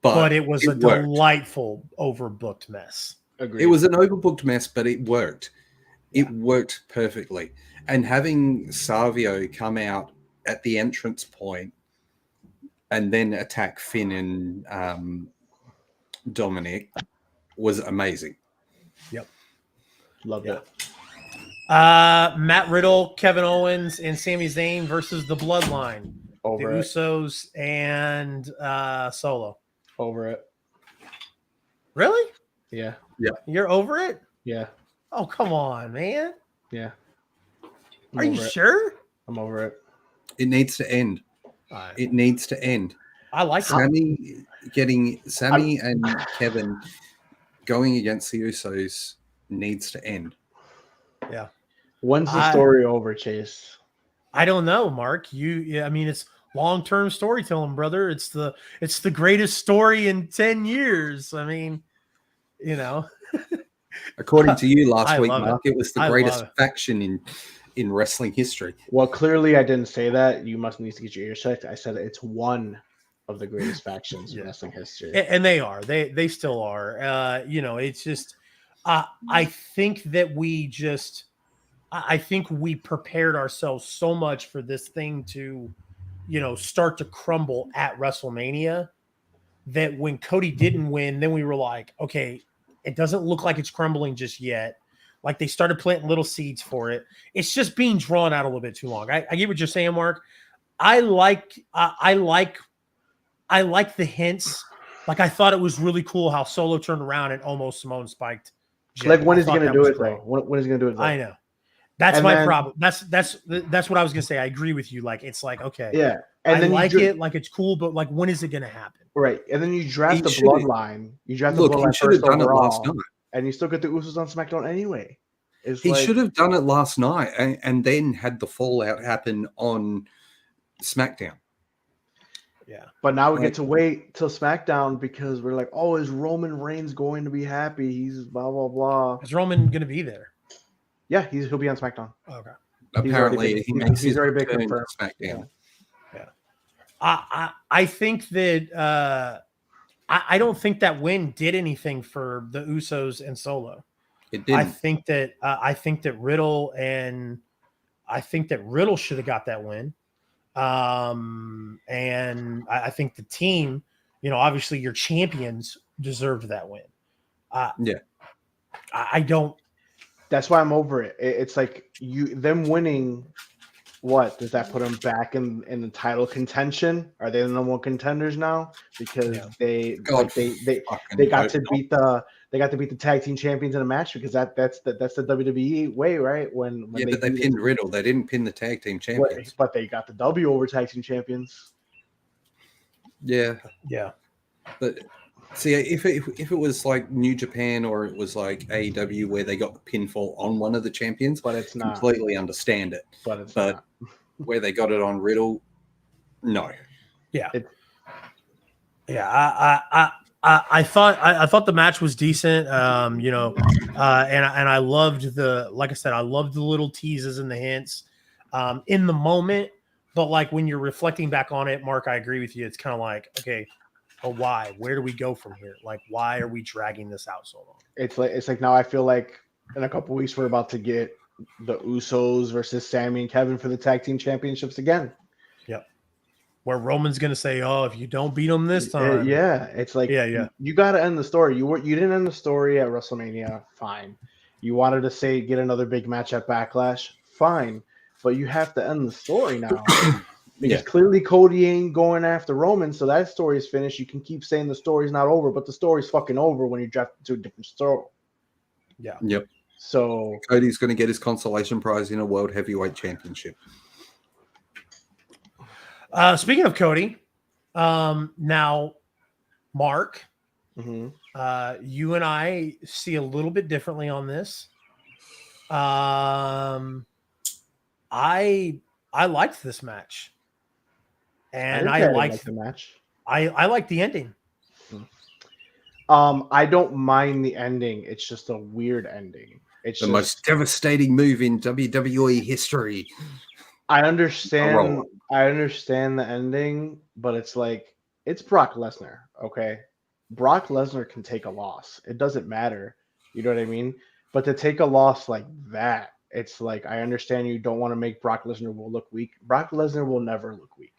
But it was a delightful overbooked mess. Agreed. It was an overbooked mess, but it worked. It worked perfectly. And having Savio come out at the entrance point and then attack Finn and Dominic was amazing. Yep. Loved it. Matt Riddle, Kevin Owens, and Sami Zayn versus the Bloodline. Over the it. Usos and Solo. Over it. Really? Yeah. Yeah. You're over it? Yeah. Oh, come on, man. Yeah. Are you sure? I'm over it. It needs to end. It needs to end. I like Sammy and Kevin going against the Usos needs to end. Yeah. When's the story over, Chase? I don't know, Mark. I mean, it's long-term storytelling, brother. It's the greatest story in 10 years. I mean, According to you last week, Mark, it was the greatest it. faction in wrestling history. Well, clearly I didn't say that. You must need to get your ears checked. I said it's one of the greatest factions in wrestling history. And they are. They still are. It's just I think that I think we prepared ourselves so much for this thing to, start to crumble at WrestleMania that when Cody didn't win, then we were like, okay, it doesn't look like it's crumbling just yet. Like they started planting little seeds for it. It's just being drawn out a little bit too long. I get what you're saying, Mark. I like the hints. Like I thought it was really cool how Solo turned around and almost Simone spiked. Like when is he going to do it though? When is he going to do it? Though? I know. That's my problem. That's what I was gonna say. I agree with you. Like it's like okay, yeah, and I then like it, like it's cool, but like when is it gonna happen? Right, and then you draft the bloodline. You draft the Look, bloodline he should first have done it last overall, night. and you still get the Usos on SmackDown anyway. He should have done it last night and then had the fallout happen on SmackDown. Yeah. But now we get to wait till SmackDown because we're like, oh, is Roman Reigns going to be happy? He's blah, blah, blah. Is Roman going to be there? Yeah, he'll be on SmackDown. Okay. Apparently, he's already been confirmed. SmackDown. Yeah. I think that I don't think that win did anything for the Usos and Solo. It didn't. I think that Riddle should have got that win. And I think the team, obviously your champions deserved that win. Yeah. I don't. That's why I'm over it. It's like them winning. What does that put them back in the title contention? Are they the number one contenders now because they got to beat the tag team champions in a match because that's the WWE way, right? When they pinned Riddle, they didn't pin the tag team champions, but they got the W over tag team champions. Yeah, but see, if it was like New Japan or it was like AEW where they got the pinfall on one of the champions, but it's not. Completely understand it. But not. Where they got it on Riddle, no. Yeah. I thought the match was decent. And I loved like I said, I loved the little teases and the hints in the moment. But like when you're reflecting back on it, Mark, I agree with you. It's kind of like, okay, but why? Where do we go from here? Like, why are we dragging this out so long? It's like now I feel like in a couple weeks we're about to get the Usos versus Sammy and Kevin for the tag team championships again. Yep. Where Roman's gonna say, "Oh, if you don't beat him this time," it's like, you got to end the story. You didn't end the story at WrestleMania, fine. You wanted to get another big match at Backlash, fine. But you have to end the story now. Because clearly Cody ain't going after Roman, so that story is finished. You can keep saying the story's not over, but the story's fucking over when you draft to a different story. Yeah. Yep. So Cody's going to get his consolation prize in a World Heavyweight Championship. Speaking of Cody, now, Mark, you and I see a little bit differently on this. I liked this match. And I liked the match. I liked the ending. I don't mind the ending. It's just a weird ending. It's the most devastating move in WWE history. I understand the ending, but it's like it's Brock Lesnar, okay? Brock Lesnar can take a loss. It doesn't matter. You know what I mean? But to take a loss like that, it's like I understand you don't want to make Brock Lesnar look weak. Brock Lesnar will never look weak.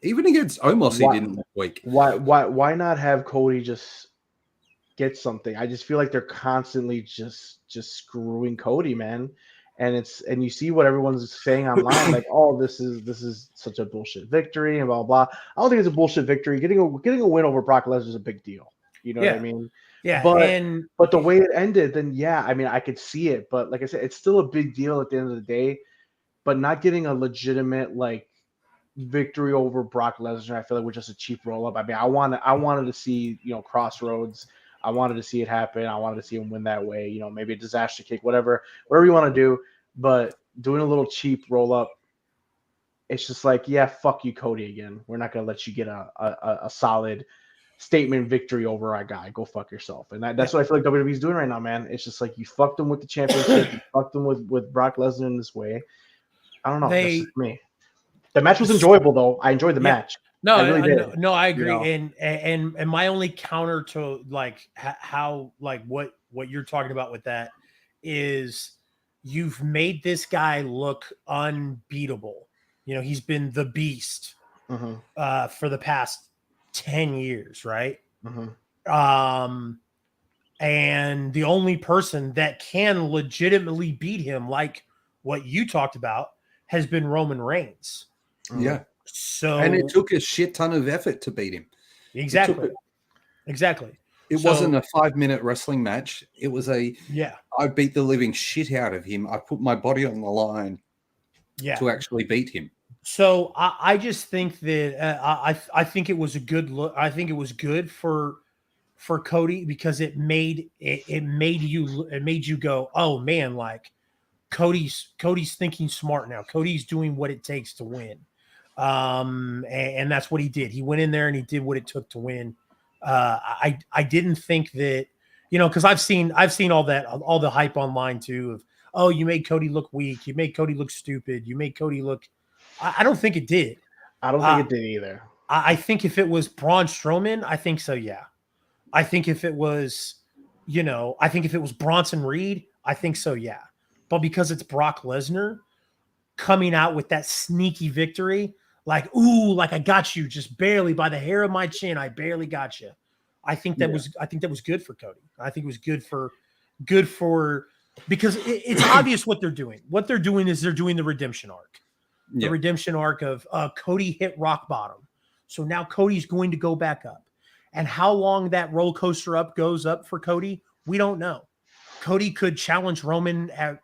Even against Omos, he didn't look weak. Why not have Cody just get something? I just feel like they're constantly just screwing Cody, man. And you see what everyone's saying online, like, oh, this is such a bullshit victory and blah blah. I don't think it's a bullshit victory. Getting a win over Brock Lesnar is a big deal. You know what I mean? Yeah. But the way it ended, then I mean, I could see it, but like I said, it's still a big deal at the end of the day. But not getting a legitimate victory over Brock Lesnar, I feel like was just a cheap roll up. I mean, I wanted to see Crossroads. I wanted to see it happen. I wanted to see him win that way. Maybe a disaster kick, whatever you want to do. But doing a little cheap roll up, it's just like, fuck you, Cody, again. We're not gonna let you get a solid statement victory over our guy. Go fuck yourself. And that's what I feel like WWE's doing right now, man. It's just like you fucked them with the championship, you fucked them with Brock Lesnar in this way. I don't know. That's just me. The match was enjoyable though. I enjoyed the match. No, I really did. No, I agree. And my only counter to how what you're talking about with that is you've made this guy look unbeatable. He's been the beast for the past 10 years, right? And the only person that can legitimately beat him, like what you talked about, has been Roman Reigns. Yeah. So and it took a shit ton of effort to beat him. Exactly. It wasn't a 5-minute wrestling match. It was I beat the living shit out of him. I put my body on the line to actually beat him. So I just think that I think it was a good look. I think it was good for Cody because it made you go, oh man, like Cody's thinking smart now. Cody's doing what it takes to win. And that's what he did. He went in there and he did what it took to win. I didn't think that, because I've seen all the hype online too of, oh, you made Cody look weak, you made Cody look stupid, you made Cody look. I don't think it did. I don't think it did either. I think if it was Braun Strowman, I think so. Yeah. I think if it was, Bronson Reed, I think so. Yeah. But because it's Brock Lesnar coming out with that sneaky victory, like, ooh, like I got you just barely by the hair of my chin. I barely got you. I think that was good for Cody. I think it was good for because it's obvious what they're doing. What they're doing is they're doing the redemption arc. The redemption arc of Cody hit rock bottom. So now Cody's going to go back up. And how long that roller coaster goes up for Cody, we don't know. Cody could challenge Roman at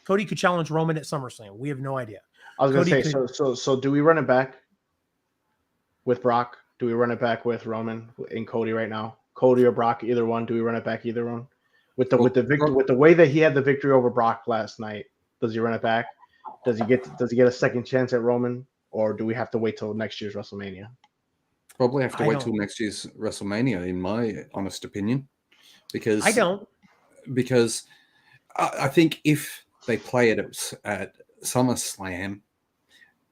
SummerSlam. We have no idea. I was going to say, so do we run it back with Brock? Do we run it back with Roman and Cody right now? Cody or Brock, either one. Do we run it back either one? With the way that he had the victory over Brock last night, does he run it back? Does he get a second chance at Roman, or do we have to wait till next year's WrestleMania? Probably have to wait till next year's WrestleMania, in my honest opinion, because I think if they play it at SummerSlam,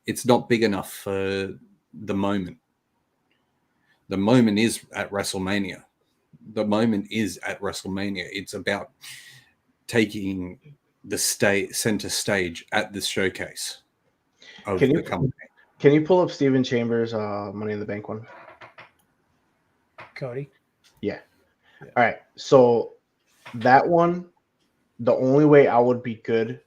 it's not big enough for the moment. The moment is at WrestleMania. It's about taking the center stage at this showcase of the company. Can you pull up Steven Chambers' Money in the Bank one? Cody? Yeah. All right. So that one, the only way I would be good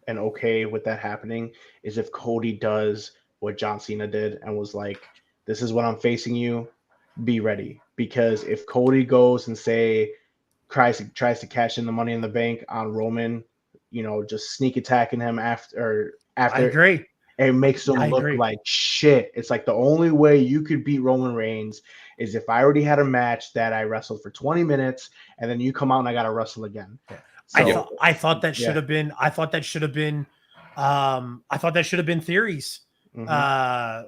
and okay with that happening is if Cody does what John Cena did and was like, this is what I'm facing you, be ready. Because if Cody goes and tries to cash in the Money in the Bank on Roman, just sneak attacking him after I agree. It makes him look like shit. It's like the only way you could beat Roman Reigns is if I already had a match that I wrestled for 20 minutes and then you come out and I got to wrestle again. Yeah. So, I thought that should have been. I thought that should have been Theory's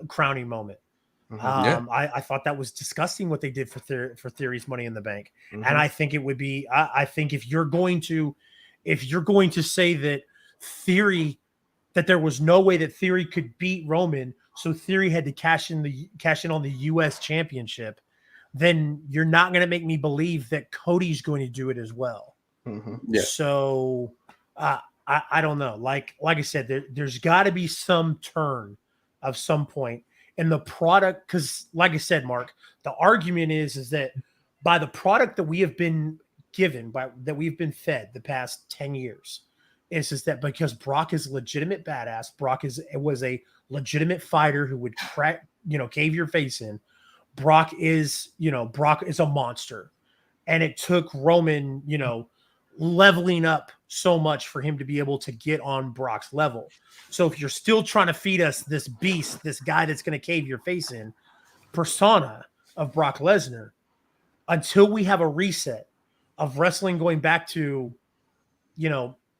crowning moment. I thought that was disgusting what they did for Theory's Money in the Bank, and I think it would be. I think if you're going to say that Theory, that there was no way that Theory could beat Roman, so Theory had to cash in on the U.S. Championship, then you're not going to make me believe that Cody's going to do it as well. Yeah. So I don't know. Like I said, there's got to be some turn of some point in the product, because like I said, Mark, the argument is that by the product that we have been given, that we've been fed the past 10 years, is that because Brock is a legitimate badass, Brock was a legitimate fighter who would cave your face in. Brock is a monster, and it took Roman, leveling up so much for him to be able to get on Brock's level. So if you're still trying to feed us this beast, this guy that's going to cave your face in persona of Brock Lesnar, until we have a reset of wrestling going back to,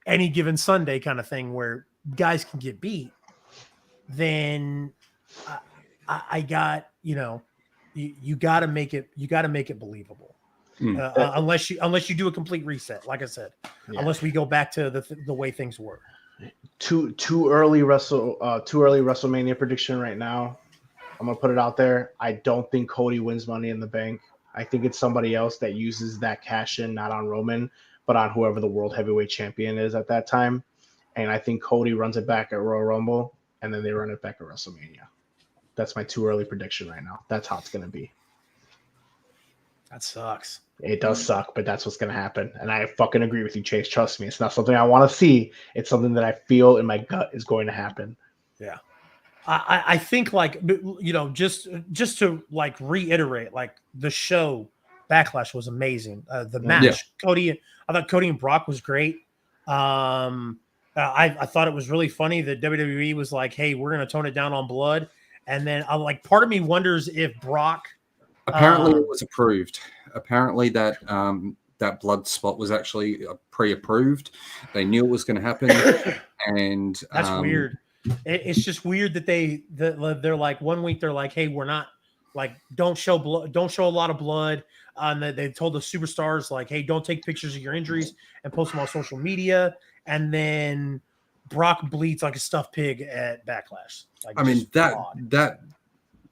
any given Sunday kind of thing where guys can get beat, then I got, you got to make it believable. Unless you do a complete reset, like I said, unless we go back to the way things were. Too early WrestleMania prediction right now. I'm gonna put it out there. I don't think Cody wins Money in the Bank. I think it's somebody else that uses that cash in, not on Roman, but on whoever the world heavyweight champion is at that time. And I think Cody runs it back at Royal Rumble, and then they run it back at WrestleMania. That's my too early prediction right now. That's how it's gonna be. That sucks. It does suck, but that's what's going to happen. And I fucking agree with you, Chase. Trust me. It's not something I want to see. It's something that I feel in my gut is going to happen. Yeah. I think, just to reiterate, the show Backlash was amazing. The match, I thought Cody and Brock was great. I thought it was really funny that WWE was like, "Hey, we're going to tone it down on blood," and then part of me wonders if Brock. Apparently, it was approved. Apparently, that that blood spot was actually pre-approved. They knew it was going to happen, and that's weird. It's just weird that they're like, one week they're like, "Hey, we're not like don't show blood, don't show a lot of blood." And they told the superstars like, "Hey, don't take pictures of your injuries and post them on social media." And then Brock bleeds like a stuffed pig at Backlash. Like, I mean, that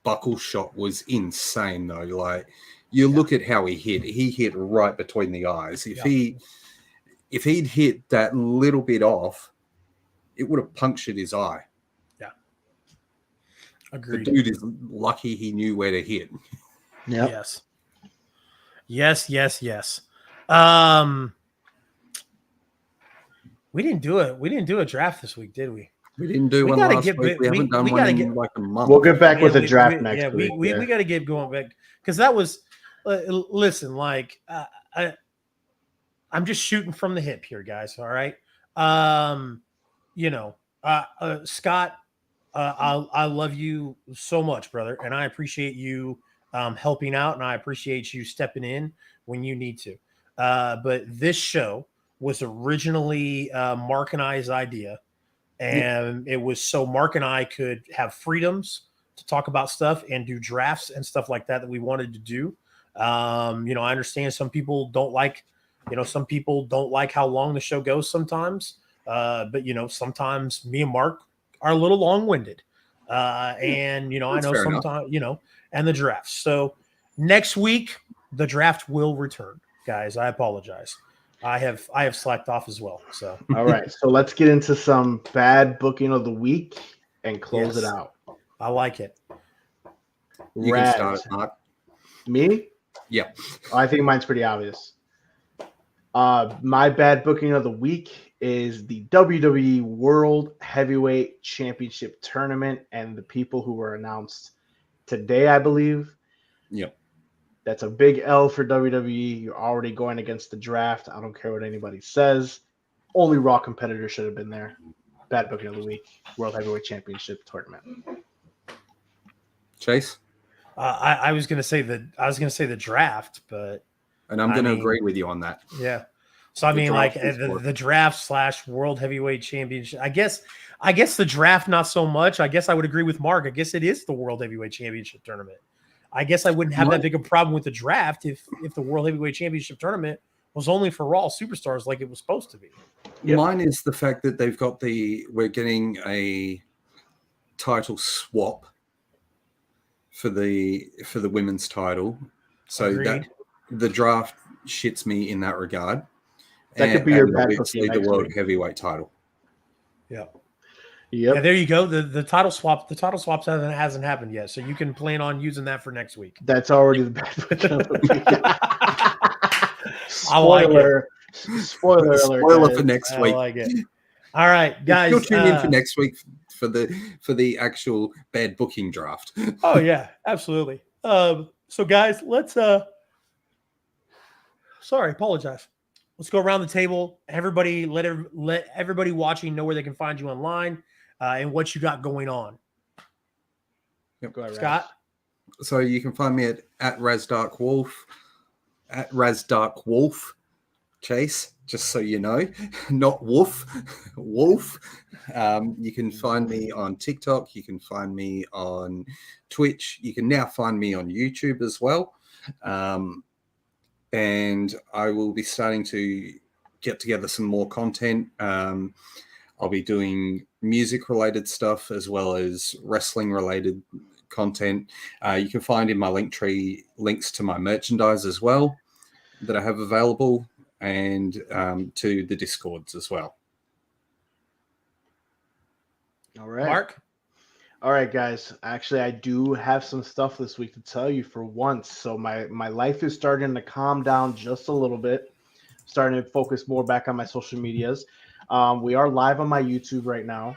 buckle shot was insane though. Like, you look at how he hit right between the eyes. If he'd hit that little bit off, it would have punctured his eye. Yeah. Agreed. The dude is lucky he knew where to hit. Yeah. Yes. We didn't do it. We didn't do a draft this week, did we? We didn't do one last week. We haven't done one in like a month. We'll get back with a draft next week. We got to get going back because that was. Listen, like I'm just shooting from the hip here, guys. All right. Scott, I love you so much, brother, and I appreciate you helping out, and I appreciate you stepping in when you need to. But this show was originally Mark and I's idea, and it was so Mark and I could have freedoms to talk about stuff and do drafts and stuff like that we wanted to do. I understand some people don't like how long the show goes sometimes. But sometimes me and Mark are a little long-winded. And I know sometimes, and the drafts. So next week the draft will return, guys. I apologize. I have slacked off as well. So all right. So let's get into some bad booking of the week and close it out. I like it. You can start it, Mark. Me? Yeah. I think mine's pretty obvious. My bad booking of the week is the WWE World Heavyweight Championship Tournament and the people who were announced today, I believe. Yep. That's a big L for WWE. You're already going against the draft. I don't care what anybody says. Only Raw competitors should have been there. Bad booking of the week, World Heavyweight Championship Tournament. Chase? I was gonna say the draft, but and I'm going to agree with you on that. Yeah. So the draft / World Heavyweight Championship. I guess the draft not so much. I guess I would agree with Mark. I guess it is the World Heavyweight Championship Tournament. I guess I wouldn't have that big a problem with the draft if the World Heavyweight Championship Tournament was only for Raw superstars like it was supposed to be. Yep. Mine is the fact that we're getting a title swap for the women's title. So Agreed. that the draft shits me in that regard. That could be your bad obviously the world heavyweight title. Yeah. Yep. Yeah, there you go. The title swap. The title swaps hasn't happened yet, so you can plan on using that for next week. That's already the bad. Spoiler for next week. I like it. All right, guys. You'll tune in for next week for the actual bad booking draft. Oh yeah, absolutely. So guys, let's. Apologize. Let's go around the table. Everybody, let everybody watching know where they can find you online and what you got going on. Yep. Go ahead, Scott. So you can find me at RazDarkWolf, at RazDarkWolf, Chase, just so you know, not Wolf, Wolf. You can find me on TikTok. You can find me on Twitch. You can now find me on YouTube as well. And I will be starting to get together some more content. I'll be doing music-related stuff as well as wrestling-related content. You can find in my Linktree links to my merchandise as well that I have available, and to the Discords as well. All right. Mark? All right, guys. Actually, I do have some stuff this week to tell you for once. So my life is starting to calm down just a little bit, starting to focus more back on my social medias. We are live on my YouTube right now.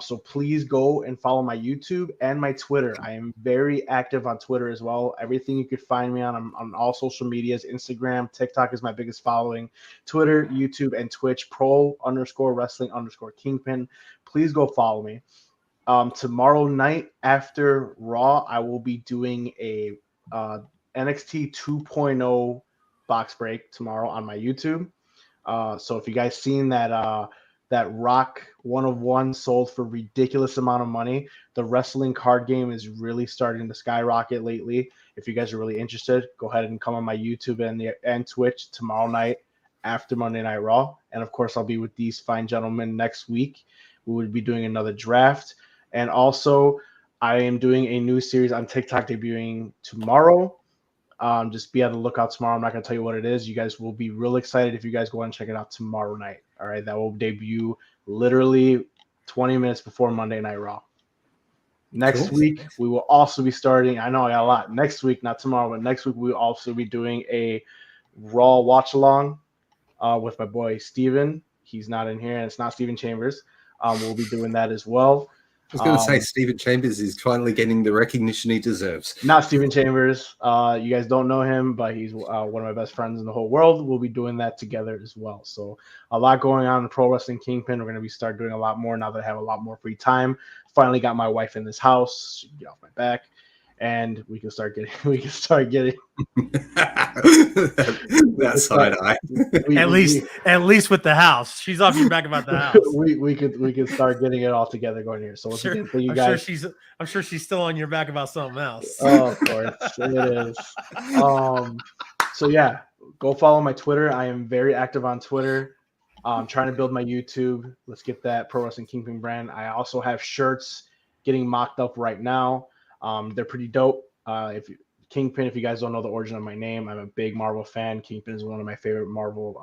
So please go and follow my YouTube and my Twitter. I am very active on Twitter as well. Everything you could find me on, I'm on all social medias. Instagram, TikTok is my biggest following. Twitter, YouTube, and Twitch, pro_wrestling_kingpin. Please go follow me. Tomorrow night after Raw, I will be doing a NXT 2.0 box break tomorrow on my YouTube. So if you guys seen that that Rock 1 of 1 sold for ridiculous amount of money, the wrestling card game is really starting to skyrocket lately. If you guys are really interested, go ahead and come on my YouTube and Twitch tomorrow night after Monday Night Raw. And of course, I'll be with these fine gentlemen next week. We will be doing another draft. And also, I am doing a new series on TikTok debuting tomorrow. Just be on the lookout tomorrow. I'm not going to tell you what it is. You guys will be real excited if you guys go and check it out tomorrow night. All right. That will debut literally 20 minutes before Monday Night Raw. Next week, we will also be starting. I know I got a lot. Next week, not tomorrow, but next week, we will also be doing a Raw watch along with my boy Steven. He's not in here, and it's not Steven Chambers. We'll be doing that as well. I was going to say Stephen Chambers is finally getting the recognition he deserves. Not Steven Chambers. You guys don't know him, but he's one of my best friends in the whole world. We'll be doing that together as well. So a lot going on in Pro Wrestling Kingpin. We're going to start doing a lot more now that I have a lot more free time. Finally got my wife in this house. She can get off my back. And we can start getting that side eye. At least with the house, she's off your back about the house. we could start getting it all together going here. So Sure, again, thank you guys. I'm sure she's still on your back about something else. Oh, of course it is. So yeah, go follow my Twitter. I am very active on Twitter. I'm trying to build my YouTube. Let's get that Pro Wrestling Kingpin brand. I also have shirts getting mocked up right now. They're pretty dope. Kingpin, if you guys don't know the origin of my name, I'm a big Marvel fan. Kingpin is one of my favorite Marvel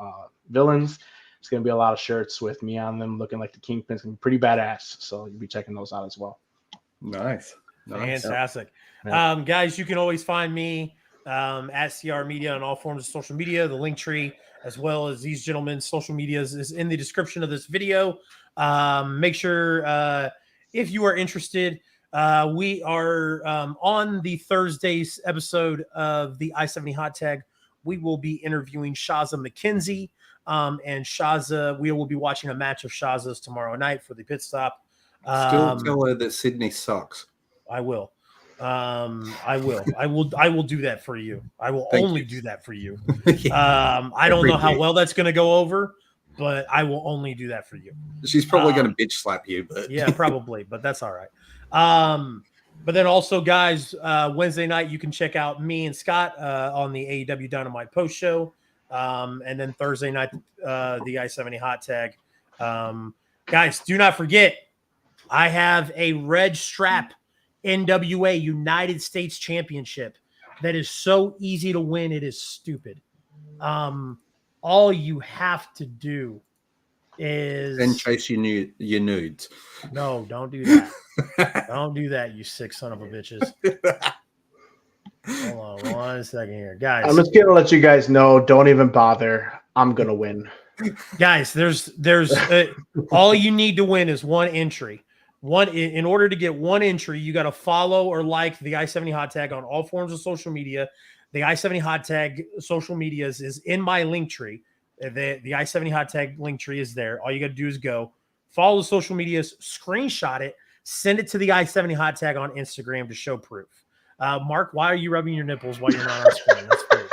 villains. It's going to be a lot of shirts with me on them looking like the Kingpin. It's going to be pretty badass. So you'll be checking those out as well. Nice. Fantastic. Yeah. Guys, you can always find me at CR Media on all forms of social media. The link tree, as well as these gentlemen's social medias, is in the description of this video. Make sure if you are interested, we are on the Thursday's episode of the I-70 Hot Tag. We will be interviewing Shaza McKenzie, and Shaza. We will be watching a match of Shaza's tomorrow night for the pit stop. Still tell her that Sydney sucks. I will. I will do that for you. I will only do that for you. I don't know how well that's going to go over, but I will only do that for you. She's probably going to bitch slap you, but yeah, probably, but that's all right. But then also, guys, Wednesday night you can check out me and Scott on the AEW Dynamite post show, and then Thursday night the I-70 Hot Tag. Guys, do not forget, I have a red strap NWA United States Championship that is so easy to win. It is stupid. All you have to do is then chase your nudes. No, don't do that. Don't do that, you sick son of a bitches. Hold on 1 second here, guys. I'm just gonna let you guys know. Don't even bother. I'm gonna win, guys. There's all you need to win is one entry. In order to get one entry, you got to follow or like the I-70 Hot Tag on all forms of social media. The I-70 Hot Tag social medias is in my link tree. The I-70 Hot Tag link tree is there. All you got to do is go follow the social medias, screenshot it, send it to the I-70 Hot Tag on Instagram to show proof. Mark, why are you rubbing your nipples while you're not on screen? That's weird.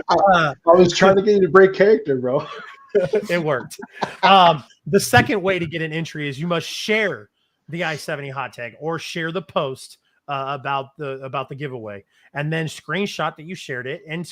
I was trying to get you to break character, bro. It worked. The second way to get an entry is you must share the I-70 Hot Tag or share the post about the giveaway, and then screenshot that you shared it and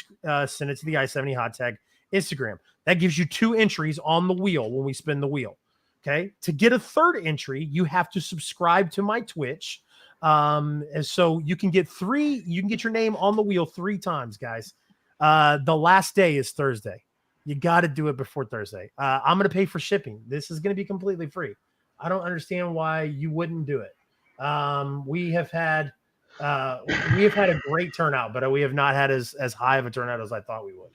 send it to the I-70 Hot Tag Instagram. That gives you 2 entries on the wheel when we spin the wheel. Okay. To get a third entry, you have to subscribe to my Twitch. And so you can get 3. You can get your name on the wheel 3 times, guys. The last day is Thursday. You got to do it before Thursday. I'm going to pay for shipping. This is going to be completely free. I don't understand why you wouldn't do it. We have had a great turnout, but we have not had as high of a turnout as I thought we would.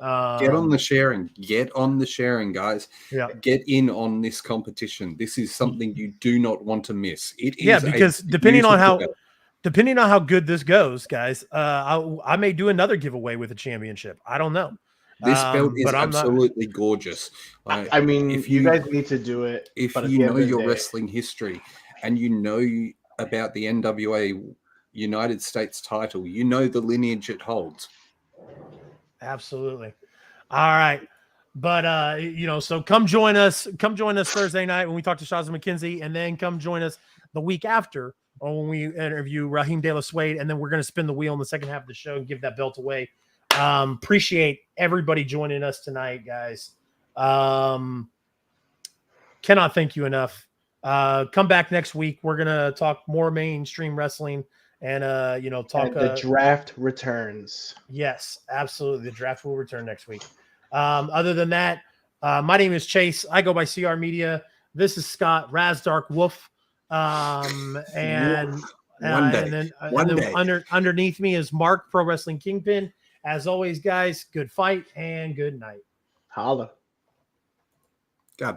Get on the sharing. Get on the sharing, guys. Yeah. Get in on this competition. This is something you do not want to miss. It is Yeah, because a depending on beautiful how good this goes, guys, I may do another giveaway with a championship. I don't know. This belt is but I'm not. absolutely gorgeous. I mean, if you guys need to do it. If but at you the know end of the your day- wrestling history and you know about the NWA United States title, you know the lineage it holds. Absolutely. All right. But so come join us Thursday night when we talk to Shazza McKenzie, and then come join us the week after or when we interview Raheem De La Suede, and then we're going to spin the wheel in the second half of the show and give that belt away. Appreciate everybody joining us tonight, guys. Cannot thank you enough. Come back next week. We're gonna talk more mainstream wrestling and talk. And the draft returns. Yes, absolutely. The draft will return next week. Other than that, my name is Chase. I go by CR Media. This is Scott Razdark Wolf. And then underneath me is Mark Pro Wrestling Kingpin. As always, guys, good fight and good night. Holla.